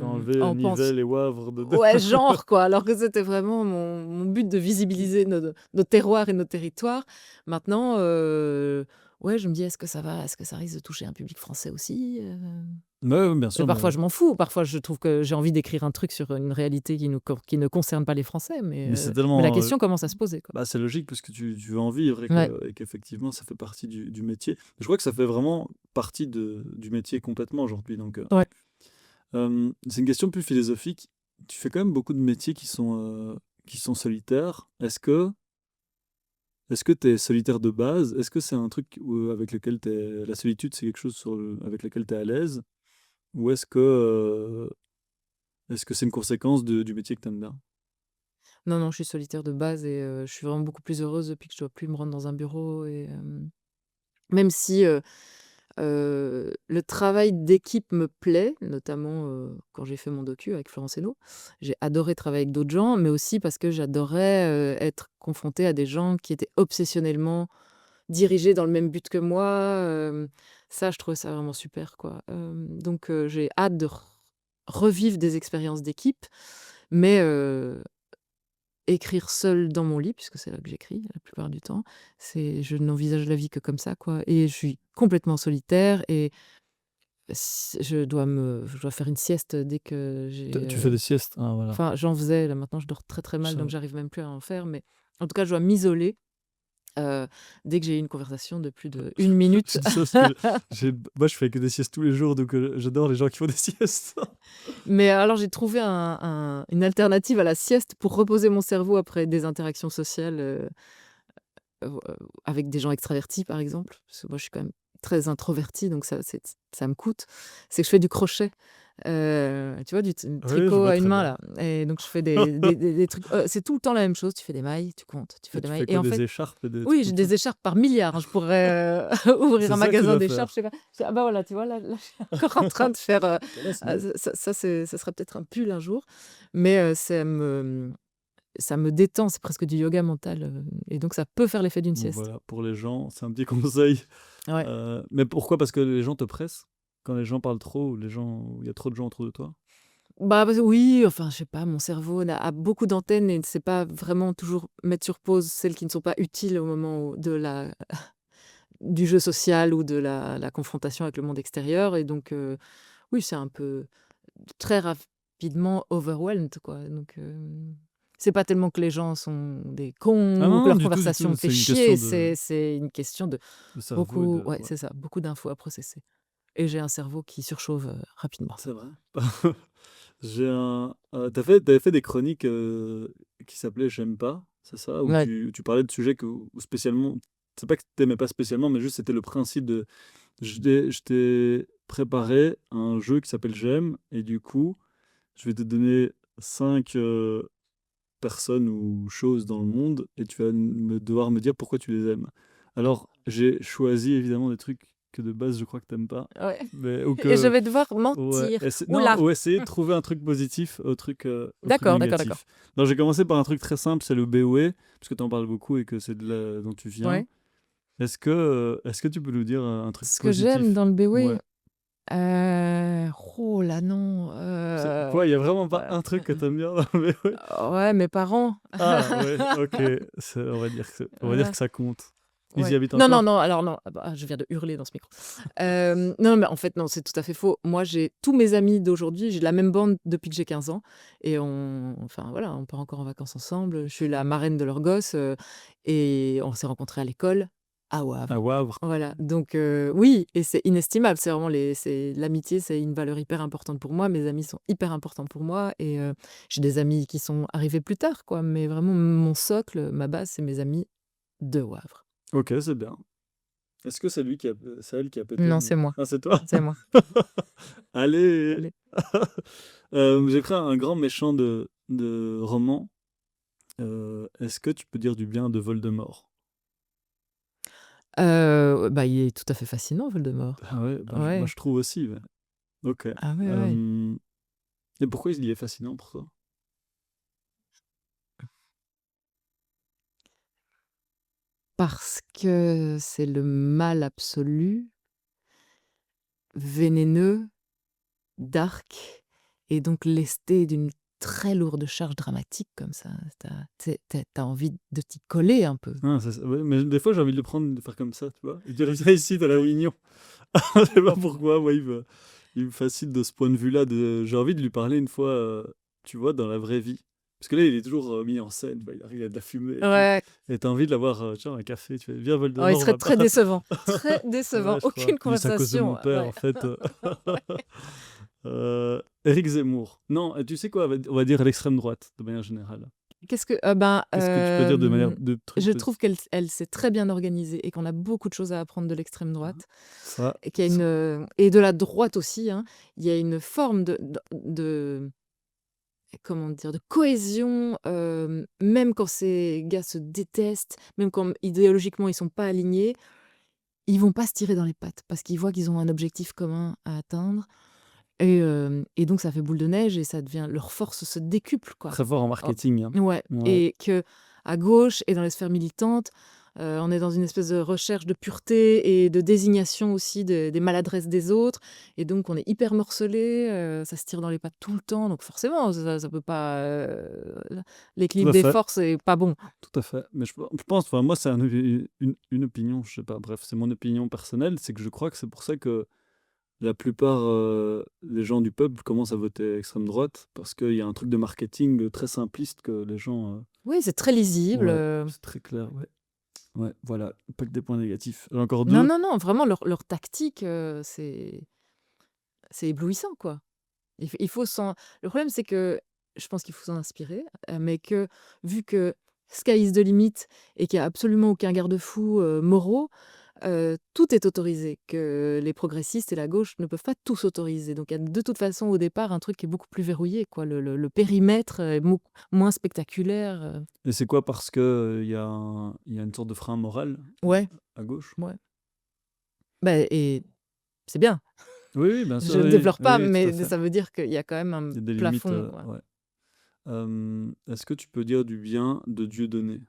enlevé en pensant. Nivelles et Wavre de. Ouais, genre, quoi. Alors que c'était vraiment mon but de visibiliser nos terroirs et nos territoires. Maintenant, ouais, je me dis, est-ce que ça risque de toucher un public français aussi Ouais, ouais, bien Et sûr, parfois, je m'en fous. Parfois, je trouve que j'ai envie d'écrire un truc sur une réalité qui ne concerne pas les Français. mais c'est Mais la tellement. question commence à se poser, quoi. Bah, c'est logique parce que tu veux en vivre Ouais. et qu'effectivement ça fait partie du métier. Je crois que ça fait vraiment partie du métier complètement aujourd'hui. Donc, Ouais. c'est une question plus philosophique. Tu fais quand même beaucoup de métiers qui sont solitaires. Est-ce que tu es solitaire de base? Est-ce que c'est un truc avec lequel la solitude, c'est quelque chose avec lequel tu es à l'aise? Ou est-ce que c'est une conséquence du métier que tu aimes bien? Non, non, je suis solitaire de base et je suis vraiment beaucoup plus heureuse depuis que je dois plus me rendre dans un bureau même si, le travail d'équipe me plaît, notamment, quand j'ai fait mon docu avec Florence Hénault. J'ai adoré travailler avec d'autres gens, mais aussi parce que j'adorais, être confrontée à des gens qui étaient obsessionnellement dirigés dans le même but que moi. Ça, je trouvais ça vraiment super, quoi. Donc j'ai hâte de revivre des expériences d'équipe, mais écrire seule dans mon lit, puisque c'est là que j'écris la plupart du temps, je n'envisage la vie que comme ça, quoi. Et je suis complètement solitaire et je dois faire une sieste dès que j'ai. Tu fais des siestes? Ah, voilà. Enfin, j'en faisais, là maintenant je dors très très mal, donc Ça- j'arrive même plus à en faire. Mais en tout cas, je dois m'isoler dès que j'ai une conversation de plus de une minute. Je dis ça parce que moi, je fais que des siestes tous les jours, donc j'adore les gens qui font des siestes. Mais alors, j'ai trouvé une alternative à la sieste pour reposer mon cerveau après des interactions sociales. Heu, avec des gens extravertis, par exemple, parce que moi, je suis quand même très introvertie, donc ça me coûte. C'est que je fais du crochet, tu vois, du Oui, je tricot vois à une très main, bien. là et donc je fais des trucs, c'est tout le temps la même chose. Tu fais des mailles, tu comptes, tu fais Et des tu mailles fais et quoi, en des fait écharpes et des trucs oui, j'ai comme ça? des écharpes par milliards, hein. Je pourrais, ouvrir C'est un ça que tu magasin dois d'écharpes, faire. je sais pas. Ah bah, voilà, tu vois, là, je suis encore en train de faire, Voilà, c'est bien. ça sera peut-être un pull un jour, mais ça me détend, c'est presque du yoga mental, et donc ça peut faire l'effet d'une Bon, sieste. voilà, pour les gens, c'est un petit conseil. Ouais. Mais pourquoi? Parce que les gens te pressent? Quand les gens parlent trop ou il y a trop de gens autour de toi? Bah, parce que oui, enfin, je sais pas, mon cerveau a beaucoup d'antennes et ne sait pas vraiment toujours mettre sur pause celles qui ne sont pas utiles au moment du jeu social ou de la confrontation avec le monde extérieur et donc oui, c'est un peu très rapidement overwhelmed, quoi, donc c'est pas tellement que les gens sont des Ah cons ou non, que non, leur du tout, du conversation tout. me fait C'est une chier, question c'est une question de de cerveau et beaucoup de. ouais, Ouais, c'est ça, beaucoup d'infos à processer et j'ai un cerveau qui surchauffe, rapidement. c'est vrai. T'avais fait des chroniques qui s'appelaient J'aime pas, c'est ça? Où Ouais, tu parlais de sujets où spécialement. C'est pas que t'aimais pas spécialement, mais juste c'était le principe de. Je t'ai préparé un jeu qui s'appelle J'aime, et du coup, je vais te donner 5 personnes ou choses dans le monde, et tu vas devoir me dire pourquoi tu les aimes. Alors, j'ai choisi évidemment des trucs que de base je crois que t'aimes pas, ouais mais ou et je que vais devoir ouais, mentir. Ouh non, là! ou essayer de trouver un truc positif au truc D'accord, d'accord, d'accord. négatif. Donc j'ai commencé par un truc très simple, c'est le BOE, parce que tu en parles beaucoup et que c'est dont tu viens. Ouais. Est-ce que tu peux nous dire un truc Ce que j'aime positif? dans le Ouais. béoué, oh là non, Quoi, il y a vraiment pas un truc que t'aimes bien dans le BOE? ouais, mes parents. Ah ouais, ok. On va dire que Voilà. ça compte. Ils y Ouais. habitent Non, non, encore? non, alors non, ah bah, je viens de hurler dans ce micro. Non, mais en fait, non, c'est tout à fait faux. Moi, j'ai tous mes amis d'aujourd'hui, j'ai la même bande depuis que j'ai 15 ans et enfin voilà, on part encore en vacances ensemble. Je suis la marraine de leurs gosses, et on s'est rencontrés à l'école à À Wavre. Wavre? Voilà, donc oui, et c'est inestimable. C'est vraiment l'amitié, c'est une valeur hyper importante pour moi. Mes amis sont hyper importants pour moi et j'ai des amis qui sont arrivés plus tard, quoi. Mais vraiment, mon socle, ma base, c'est mes amis de Wavre. OK, c'est bien. Est-ce que c'est elle qui a pété Non, le c'est moi, ah, c'est toi? c'est moi. Allez! Allez. J'ai pris un grand méchant de roman. Est-ce que tu peux dire du bien de Voldemort? Bah, il est tout à fait fascinant, Voldemort. Ah ouais, bah, Ouais. je trouve aussi, ouais. OK. Ah ouais, ouais. Hem et pourquoi il est fascinant pour toi? Parce que c'est le mal absolu, vénéneux, dark et donc lesté d'une très lourde charge dramatique comme ça. Tu envie de t'y coller un peu. Ah, c'est ça, ouais, mais des fois, j'ai envie de le prendre, de faire comme ça, tu vois? Et dire: «Viens ici, dans la réunion». Je sais pas pourquoi, moi, il me fascine de ce point de vue-là, j'ai envie de lui parler une fois, tu vois, dans la vraie vie. Parce que là, il est toujours, mis en scène, bah, il arrive, il y a de la fumée et tout Ouais. et tu envie de l'avoir, tu vois, un café, tu fais: «Viens Oh, il Voldemort, on serait va très pas». décevant, très décevant. Ouais, je crois. Aucune Juste à cause de conversation, mon père, en ouais. fait, Éric Zemmour. Non, tu sais quoi? On va dire l'extrême droite, de manière générale. Qu'est-ce que Qu'est-ce que tu peux dire de manière de trucs je posi trouve qu'elle s'est très bien organisée et qu'on a beaucoup de choses à apprendre de l'extrême droite ça et qu'il y a ça et de la droite aussi, hein. Il y a une forme de comment dire? De cohésion, même quand ces gars se détestent, même quand idéologiquement ils sont pas alignés, ils vont pas se tirer dans les pattes parce qu'ils voient qu'ils ont un objectif commun à atteindre et donc ça fait boule de neige et ça devient leur force se décuple, quoi. très fort en En marketing, hein. Ouais, Ouais. et qu'à gauche et dans les sphères militantes, on est dans une espèce de recherche de pureté et de désignation aussi des maladresses des autres et donc on est hyper morcelé, ça se tire dans les pattes tout le temps donc forcément ça peut pas, Tout l'équilibre à des fait, forces est pas bon. tout à fait. Mais je pense, enfin, moi, c'est une opinion, je sais pas, bref, c'est mon opinion personnelle, c'est que je crois que c'est pour ça que la plupart, des gens du peuple commencent à voter extrême droite, parce qu'il y a un truc de marketing, très simpliste que les gens, Oui, c'est très lisible, ouais, c'est très clair, ouais. Ouais, voilà, pas que des points négatifs. J'en ai encore non, 2. non, non, vraiment leur tactique, c'est éblouissant, quoi. Il faut s'en Le problème, c'est que je pense qu'il faut s'en inspirer, mais que vu que sky is the limit et qu'il y a absolument aucun garde-fou, moraux, tout est autorisé, que les progressistes et la gauche ne peuvent pas tout s'autoriser. Donc il y a de toute façon, au départ, un truc qui est beaucoup plus verrouillé, quoi. Le périmètre est moins spectaculaire, Et c'est quoi? Parce que, il y a une sorte de frein moral Ouais, à gauche? ouais. Bah et c'est bien. Oui, oui, bien sûr, Je ne oui, développe pas, oui, oui, tout à mais fait. ça veut dire qu'il y a quand même un Il y a des limites, plafond, ouais. ouais. Est-ce que tu peux dire du bien de Dieudonné?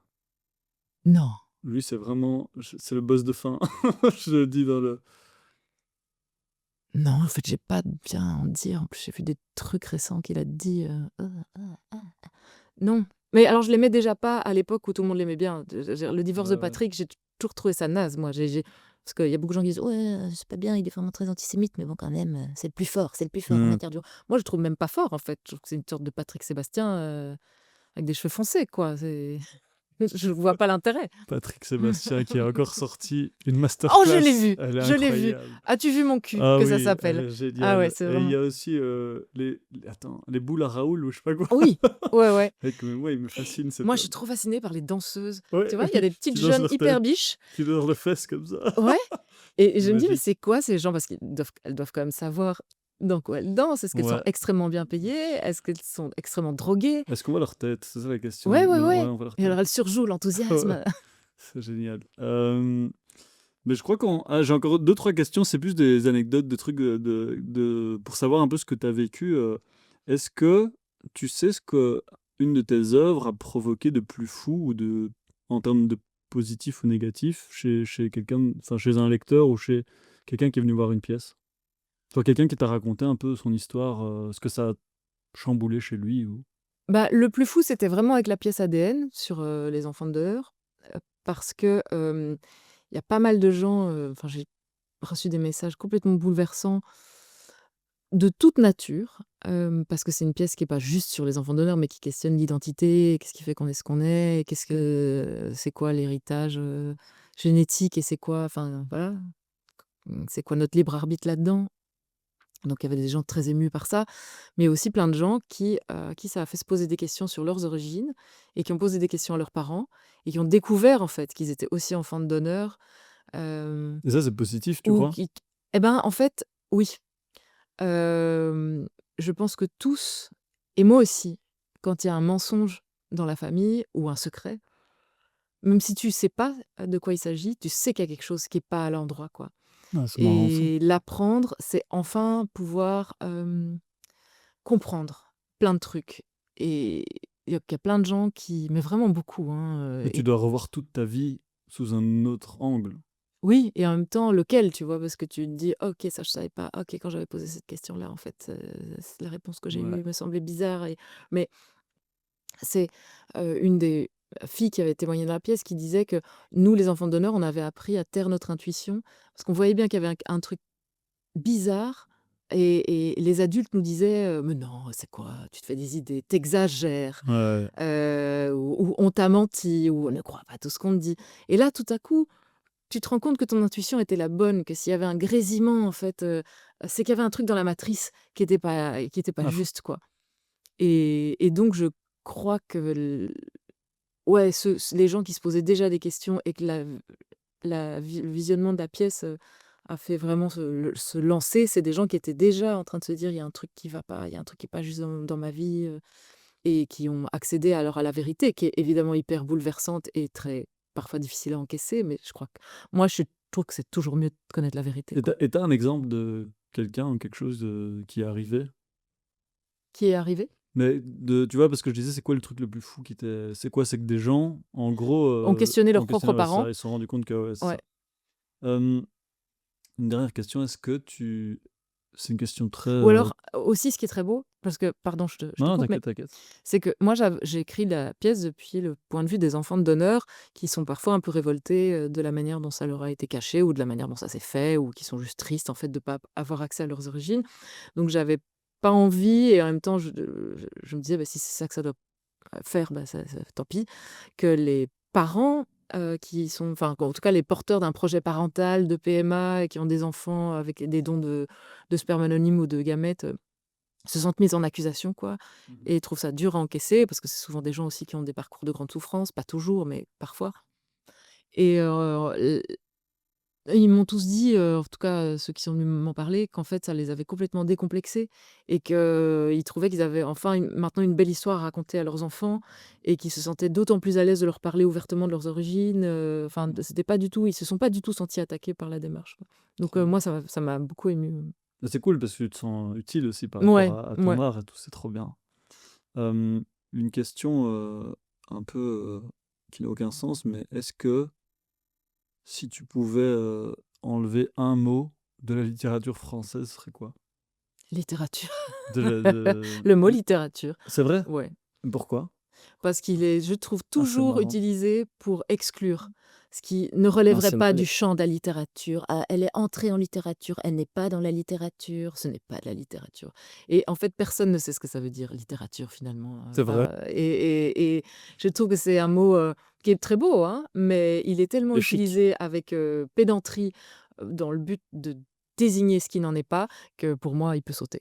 Non. Lui, c'est vraiment c'est le boss de fin. Je le dis dans le Non, en fait, j'ai pas de bien à en dire. En plus, j'ai vu des trucs récents qu'il a dit, non. Mais alors je l'aimais déjà pas à l'époque où tout le monde l'aimait bien. Le divorce de ouais, ouais. Patrick, j'ai toujours trouvé ça naze, moi. Parce qu'il y a beaucoup de gens qui disent: «Ouais, c'est pas bien, il est vraiment très antisémite, mais bon, quand même, c'est le plus fort en Mmh. matière de» moi, je trouve même pas fort, en fait. Je trouve que c'est une sorte de Patrick Sébastien, avec des cheveux foncés, quoi. Je vois pas l'intérêt. Patrick Sébastien qui a encore sorti une Oh, je masterclass, l'ai vu! elle est Je l'ai vu! incroyable. «As-tu vu mon cul?» Ah que ça oui, elle s'appelle. est Ah ouais, géniale. c'est Et il y vraiment a aussi, les boules à Raoul ou je sais pas quoi. oui, ouais, ouais. Mec, mais moi, il me fascine cet Moi, je suis homme. trop fascinée par les danseuses. Ouais, Tu vois, il y a des petites qui dansent jeunes leur hyper tête, biches. qui dansent leurs fesses comme ça. Ouais, et C'est je me dis: «Mais magique. c'est quoi ces gens?» parce elles doivent quand même savoir dans quoi elles dansent. Est-ce qu'elles sont Ouais. extrêmement bien payées? Est-ce qu'elles sont extrêmement droguées? Est-ce qu'on voit leur tête? C'est ça la question. Ouais, ouais, Ouais, ouais, on voit leur et tête. alors elles surjouent Ouais, l'enthousiasme. c'est génial. Mais je crois j'ai encore deux trois questions, c'est plus des anecdotes, des trucs, pour savoir un peu ce que tu as vécu. Est-ce que tu sais ce que une de tes œuvres a provoqué de plus fou ou en termes de positif ou négatif chez quelqu'un, enfin chez un lecteur ou chez quelqu'un qui est venu voir une pièce? Soit quelqu'un qui t'a raconté un peu son histoire, ce que ça a chamboulé chez lui ou Bah, le plus fou, c'était vraiment avec la pièce ADN sur, les enfants de dehors, parce que, il y a pas mal de gens, enfin, j'ai reçu des messages complètement bouleversants de toute nature, parce que c'est une pièce qui est pas juste sur les enfants d'honneur, mais qui questionne l'identité, qu'est-ce qui fait qu'on est ce qu'on est, qu'est-ce que c'est quoi l'héritage, génétique et c'est quoi enfin, voilà, c'est quoi notre libre arbitre là-dedans? Donc il y avait des gens très émus par ça, mais aussi plein de gens qui ça a fait se poser des questions sur leurs origines et qui ont posé des questions à leurs parents et qui ont découvert, en fait, qu'ils étaient aussi enfants de donneur, hem, Et ça, c'est positif, tu ou crois? qui eh ben, en fait, oui. Je pense que tous et moi aussi, quand il y a un mensonge dans la famille ou un secret, même si tu sais pas, de quoi il s'agit, tu sais qu'il y a quelque chose qui est pas à l'endroit, quoi. Ah, c'est marrant ça. Et l'apprendre, c'est enfin pouvoir, comprendre plein de trucs et il y a plein de gens qui mais vraiment beaucoup, hein, Et tu dois revoir toute ta vie sous un autre angle. oui et en même temps lequel, tu vois? Parce que tu te dis: «OK, ça je savais pas. OK, quand j'avais posé cette question-là, en fait, c la réponse que j'ai Ouais. eue me semblait bizarre» et mais c'est, une des filles qui avait témoigné dans la pièce qui disait que nous, les enfants d'honneur, on avait appris à taire notre intuition parce qu'on voyait bien qu'il y avait un truc bizarre et les adultes nous disaient, «Mais non, c'est quoi? Tu te fais des idées, tu exagères, Ouais. ou on t'a menti ou ne crois pas tout ce qu'on te dit» et là, tout à coup, tu te rends compte que ton intuition était la bonne, que s'il y avait un grésillement, en fait, c'est qu'il y avait un truc dans la matrice qui était pas Ah, juste, quoi et donc je crois que ouais, les gens qui se posaient déjà des questions et que le visionnement de la pièce, a fait vraiment se lancer, c'est des gens qui étaient déjà en train de se dire: «Il y a un truc qui va pas, il y a un truc qui est pas juste dans ma vie», et qui ont accédé alors à la vérité qui est évidemment hyper bouleversante et très parfois difficile à encaisser, mais je crois que moi je trouve que c'est toujours mieux de connaître la vérité, et quoi. tu as un exemple de quelqu'un ou quelque chose, qui est arrivé? Qui est arrivé? Mais tu vois, parce que je disais, c'est quoi le truc le plus fou qui t'est c'est quoi? C'est que des gens, en gros, Ont questionné ont leurs propres questionné, ouais, parents. ça, ils se sont rendus compte que ouais, c'est Ouais. ça. Hem, une dernière question, est-ce que tu c'est une question très, Ou alors aussi ce qui est très beau, parce que pardon je te non, non, coupe, mais t'inquiète, t'inquiète. c'est que moi j'ai écrit la pièce depuis le point de vue des enfants de donneurs qui sont parfois un peu révoltés, de la manière dont ça leur a été caché ou de la manière dont ça s'est fait ou qui sont juste tristes en fait de pas avoir accès à leurs origines. Donc j'avais pas envie et en même temps je me disais: «Bah, si c'est ça que ça doit faire, bah, ça tant pis», que les parents, qui sont enfin, en tout cas les porteurs d'un projet parental de PMA et qui ont des enfants avec des dons de sperme anonyme ou de gamètes, se sentent mis en accusation, quoi Mmh. et trouvent ça dur à encaisser parce que c'est souvent des gens aussi qui ont des parcours de grande souffrance, pas toujours, mais parfois et ils m'ont tous dit, en tout cas, ceux qui sont venus m'en parler, qu'en fait, ça les avait complètement décomplexés et qu'ils trouvaient qu'ils avaient enfin maintenant une belle histoire à raconter à leurs enfants et qu'ils se sentaient d'autant plus à l'aise de leur parler ouvertement de leurs origines, enfin, c'était pas du tout ils se sont pas du tout sentis attaqués par la démarche, quoi. Donc Trop bien. moi, ça m'a beaucoup émue. Bah, c'est cool parce que tu te sens utile aussi par rapport Ouais, à ton ouais. art et tout, c'est trop bien. Hem, une question, un peu, qui n'a aucun sens, mais est-ce que si tu pouvais, enlever un mot de la littérature française, ce serait quoi? Littérature. De la de Le mot l littérature, c'est vrai? ouais. Pourquoi? Parce qu'il est, je trouve, Ah, c'est toujours marrant. utilisé pour exclure, ce qui ne Non, relèverait c'est pas elle du est champ de la littérature. «Ah, elle est entrée en littérature, elle n'est pas dans la littérature», ce n'est pas de la littérature et en fait, personne ne sait ce que ça veut dire littérature finalement, c'est vrai et je trouve que c'est un mot, qui est très beau, hein, mais il est tellement et chic. utilisé avec, pédanterie, dans le but de désigner ce qui n'en est pas, que pour moi, il peut sauter.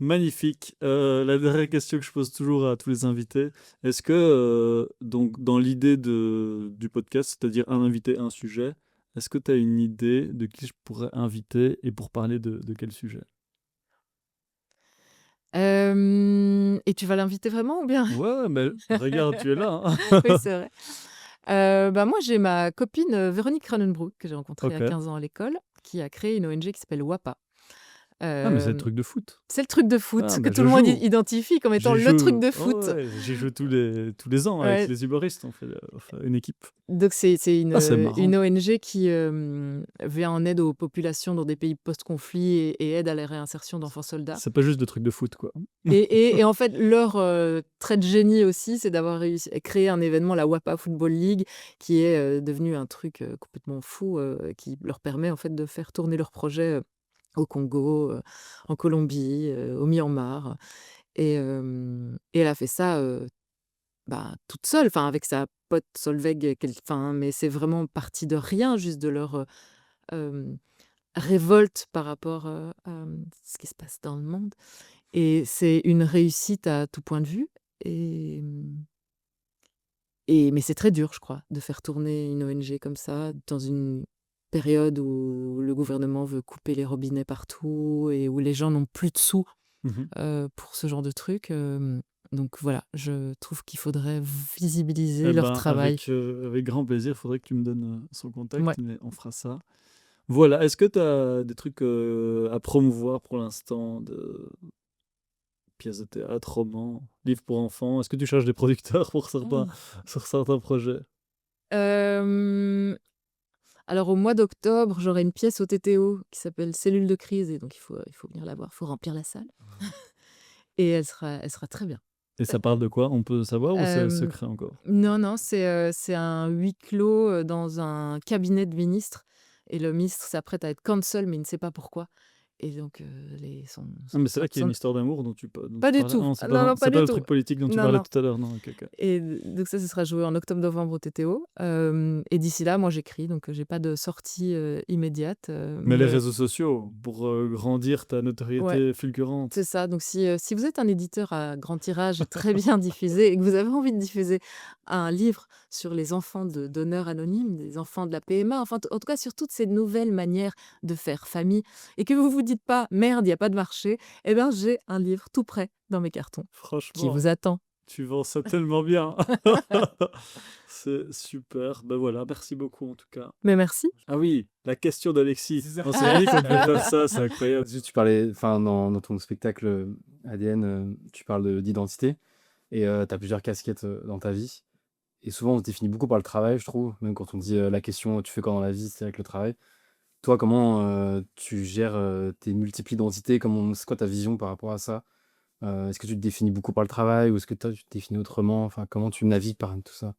Magnifique. La dernière question que je pose toujours à tous les invités, est-ce que, donc dans l'idée du podcast, c'est-à-dire un invité, un sujet, est-ce que tu as une idée de qui je pourrais inviter et pour parler de quel sujet? Et tu vas l'inviter vraiment ou bien? Ouais, ouais, mais regarde, tu es là, hein. Oui, c'est vrai. Bah, moi, j'ai ma copine, Véronique Cronenbrook, que j'ai rencontrée à OK. 15 ans à l'école, qui a créé une ONG qui s'appelle WAPA. Ah, mais c'est le Euh, truc de foot. c'est le truc de foot Ah, que bah tout je le monde joue. identifie comme étant J'y le truc joue. de Oh, foot. ouais, j'y joue tous les ans avec Ouais. les humoristes. On fait enfin, une équipe. Donc c'est Ah, c'est une marrant. ONG qui vient en aide aux populations dans des pays post-conflit et aide à la réinsertion d'enfants soldats. C'est pas juste de trucs de foot, quoi. Et en fait, leur trait de génie aussi, c'est d'avoir réussi à créer un événement, la WAPA Football League, qui est devenu un truc complètement fou, qui leur permet en fait de faire tourner leurs projets au Congo, en Colombie, au Myanmar. Et elle a fait ça toute seule, enfin avec sa pote Solveig, mais c'est vraiment parti de rien, juste de leur euh, révolte par rapport à ce qui se passe dans le monde. Et c'est une réussite à tout point de vue. Et, mais c'est très dur, je crois, de faire tourner une ONG comme ça dans une période où le gouvernement veut couper les robinets partout et où les gens n'ont plus de sous Mhm. pour ce genre de truc. Donc voilà, je trouve qu'il faudrait visibiliser Eh leur ben, travail. avec grand plaisir, il faudrait que tu me donnes son Ouais. contact, mais on fera ça. Voilà, est-ce que tu as des trucs à promouvoir pour l'instant, de pièces de théâtre, romans, livres pour enfants? Est-ce que tu cherches des producteurs sur certains projets? Euh, alors au mois d'octobre, j'aurai une pièce au TTO qui s'appelle Cellule de crise et donc il faut venir la voir, il faut remplir la salle et elle sera très bien. Et ça parle de quoi? On peut savoir ou c'est Euh, secret encore? non, non, c'est un huis clos dans un cabinet de ministre et le ministre s'apprête à être cancel mais il ne sait pas pourquoi. Et donc Ah, mais c'est là qu'il y a une histoire d'amour dont Pas tu du parlais. Ah tout. non, Ah, non, non, pas c'est pas du le tout. truc politique dont tu Non, parlais non. tout à l'heure, non, ok, ok. Et donc ça, ce sera joué en octobre-novembre au TTO. Et d'ici là, moi, j'écris, donc j'ai pas de sortie immédiate. Mais les Mais réseaux sociaux, pour grandir ta ouais, notoriété c'est fulgurante. ça. Donc si vous êtes un éditeur à grand tirage très bien diffusé et que vous avez envie de diffuser un livre sur les enfants de donneurs anonymes, des enfants de la PMA, enfin, en tout cas sur toutes ces nouvelles manières de faire famille, et que vous vous dites pas, merde, il n'y a pas de marché, eh bien, j'ai un livre tout prêt dans mes cartons qui Franchement, vous attend. tu vends ça tellement bien. C'est super. Ben voilà, merci beaucoup en tout cas. Mais merci. Ah oui, la question d'Alexis. C'est ça. On s'est dit qu'on devait faire ça, c'est incroyable. Juste, tu parlais, enfin, dans ton spectacle ADN, tu parles d'identité et tu as plusieurs casquettes dans ta vie. Et souvent, on se définit beaucoup par le travail, je trouve. Même quand on dit la question, tu fais quoi dans la vie, c'est avec le travail. Toi, comment tu gères tes multiples identités? C'est quoi ta vision par rapport à ça? Est-ce que tu te définis beaucoup par le travail ou est-ce que toi, tu te définis autrement? Enfin, comment tu navigues par tout ça?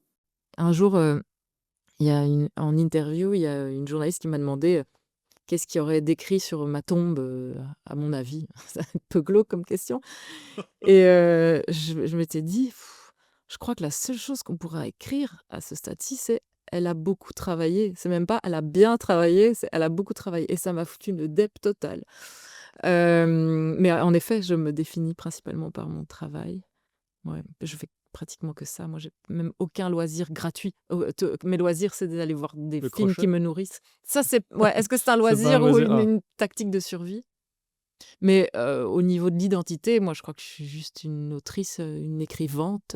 Un jour, en interview, il y a une journaliste qui m'a demandé qu'est-ce qu'il y aurait d'écrit sur ma tombe, à mon avis. C'est un peu glauque comme question. Et je m'étais dit, je crois que la seule chose qu'on pourra écrire à ce stade-ci, c'est elle a beaucoup travaillé. C'est même pas elle a bien travaillé, c'est elle a beaucoup travaillé. Et ça m'a foutu une dep totale. Mais en effet, je me définis principalement par mon travail. Ouais, je fais pratiquement que ça. Moi, j'ai même aucun loisir gratuit. Mes loisirs, c'est d'aller voir des Le films qui crochet? me nourrissent. Ça, c'est ouais, est-ce que c'est un C'est pas un loisir ou loisir. Ah, une tactique de survie? Mais au niveau de l'identité, moi, je crois que je suis juste une autrice, une écrivante,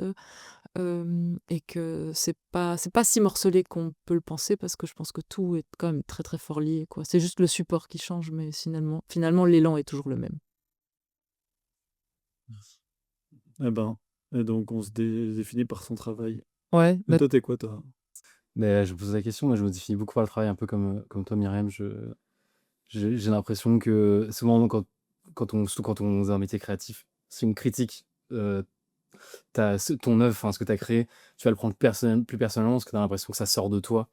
et que c'est pas si morcelé qu'on peut le penser parce que je pense que tout est quand même très, très fort lié, quoi. C'est juste le support qui change, mais finalement l'élan est toujours le même. eh ben. Et donc, on se définit par son travail. Ouais, Et toi, t'es quoi, toi? Mais je me pose la question, moi je me définis beaucoup par le travail, un peu comme toi, Myriam. J'ai l'impression que souvent, surtout quand on a un métier créatif, c'est une critique. Ton œuvre, enfin, ce que tu as créé, tu vas le prendre plus personnellement parce que tu as l'impression que ça sort de toi.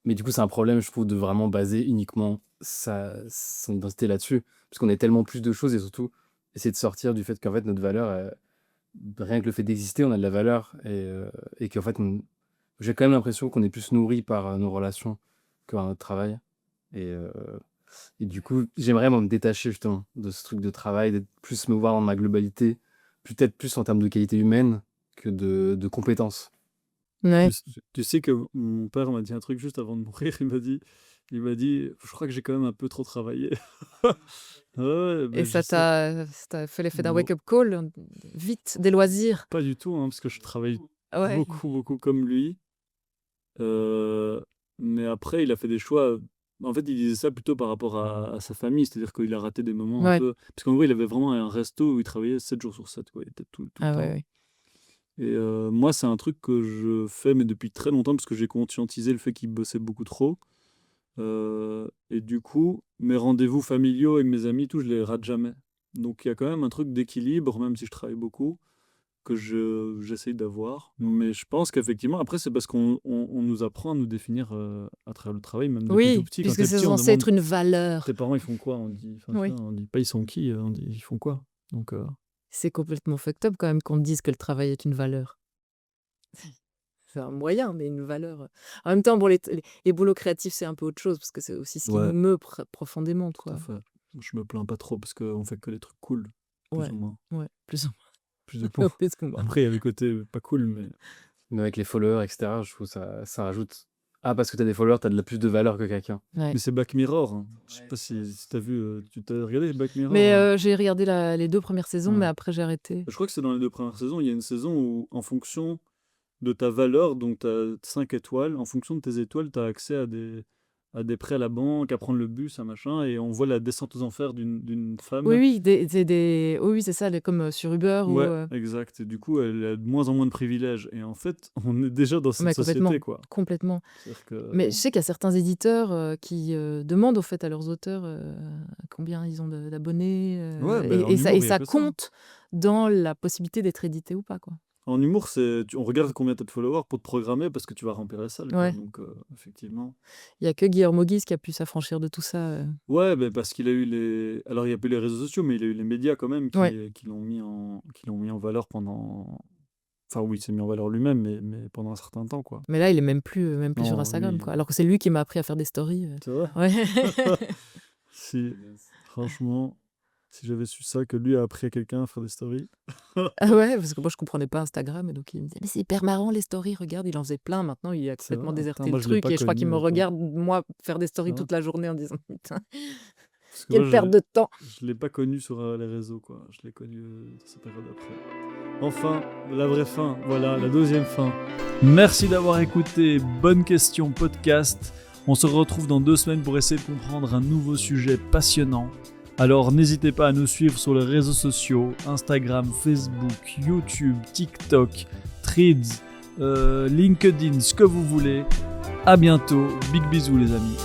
Mais du coup, c'est un problème, je trouve, de vraiment baser uniquement son identité là-dessus. Parce qu'on est tellement plus de choses et surtout, essayer de sortir du fait qu'en fait, notre valeur, rien que le fait d'exister, on a de la valeur et qu'en fait, j'ai quand même l'impression qu'on est plus nourri par nos relations que par notre travail. Et, euh, et du coup, j'aimerais moi, me détacher justement de ce truc de travail, d'être plus me voir dans ma globalité, peut-être plus en termes de qualité humaine que de compétences. ouais. Tu sais que mon père m'a dit un truc juste avant de mourir. Il m'a dit, je crois que j'ai quand même un peu trop travaillé. Ouais, Et ben je sais. ça t'a fait l'effet d'un Non, wake-up call, vite, des loisirs. pas du tout, hein, parce que je travaille Ouais. beaucoup, beaucoup comme lui. Euh, mais après, il a fait des choix En fait, il disait ça plutôt par rapport à sa famille, c'est-à-dire qu'il a raté des moments un Ouais. peu. Parce qu'en gros, il avait vraiment un resto où il travaillait 7 jours sur 7, quoi. Il était tout le Ah ouais, temps. ouais. Et moi, c'est un truc que je fais, mais depuis très longtemps, parce que j'ai conscientisé le fait qu'il bossait beaucoup trop. Et du coup, mes rendez-vous familiaux avec mes amis, tout, je les rate jamais. Donc il y a quand même un truc d'équilibre, même si je travaille beaucoup, que j'essaye d'avoir. Mais je pense qu'effectivement, après, c'est parce qu'on nous apprend à nous définir à travers le travail, même depuis tout Oui, petit. Quand puisque t'es c'est petit, on censé demande être une valeur. tes parents, ils font quoi? On dit, enfin, Oui. tu vois, on dit pas ils sont qui, on dit ils font quoi. Donc, C'est complètement fucked up quand même qu'on te dise que le travail est une valeur. C'est un moyen, mais une valeur. En même temps, bon, les boulots créatifs, c'est un peu autre chose, parce que c'est aussi ce qui ouais, nous meut profondément, tout à quoi. fait. Je me plains pas trop parce qu'on fait que des trucs cool, plus Ouais, ou moins. ouais, plus ou Plus de moins. points. Plus que moi. Après, il y a le côté pas cool, mais. Mais avec les followers, etc., je trouve ça rajoute. Ah, parce que t'as des followers, t'as de la plus de valeur que quelqu'un. Ouais. Mais c'est Black Mirror, hein. Je sais pas si t'as vu, tu t'as regardé Black Mirror, Mais hein? j'ai regardé les 2 premières saisons, mais Ouais. après j'ai arrêté. Je crois que c'est dans les 2 premières saisons. Il y a une saison où, en fonction de ta valeur, donc tu as 5 étoiles, en fonction de tes étoiles, tu as accès à des prêts à la banque, à prendre le bus, à machin, et on voit la descente aux enfers d'une Oui, femme. oui, oui, c'est ça, comme sur Uber ou. Ouais, exact. Et du coup, elle a de moins en moins de privilèges. Et en fait, on est déjà dans cette Mais complètement, société, quoi. complètement. C'est-à-dire que. Mais je sais qu'il y a certains éditeurs qui demandent au fait à leurs auteurs combien ils ont d'abonnés, Ouais, ben, en et humour, il y a ça que ça, hein. compte dans la possibilité d'être édité ou pas, quoi. En humour, on regarde combien tu as de followers pour te programmer parce que tu vas remplir la salle, quoi. Ouais. Donc, effectivement. Il y a que Guillermo Guise qui a pu s'affranchir de tout ça. Ouais, ben parce qu'il a eu les. Alors, il n'y a plus les réseaux sociaux, mais il a eu les médias quand même Ouais. qui l'ont mis en valeur pendant. Enfin, oui, il s'est mis en valeur lui-même, mais pendant un certain temps, quoi. Mais là, il est même plus sur Non, Instagram, lui. quoi. Alors que c'est lui qui m'a appris à faire des stories. C'est vrai? Ouais. Si, franchement, si j'avais su ça, que lui a appris à quelqu'un à faire des stories. Ah ouais, parce que moi je comprenais pas Instagram et donc il me disait mais c'est hyper marrant les stories, regarde, il en faisait plein, maintenant il a C'est complètement vrai? déserté Putain, moi, le je l'ai truc pas et je crois qu'il connu, me attends. regarde moi faire des stories Ça va? toute la journée en disant putain, Parce que quelle moi, perte de temps. je l'ai pas connu sur les réseaux, quoi. Je l'ai connu dans cette période après. Enfin, la vraie fin, voilà, la deuxième fin. Merci d'avoir écouté Bonne Question Podcast. On se retrouve dans 2 semaines pour essayer de comprendre un nouveau sujet passionnant. Alors n'hésitez pas à nous suivre sur les réseaux sociaux, Instagram, Facebook, YouTube, TikTok, Threads, LinkedIn, ce que vous voulez. À bientôt, big bisous les amis.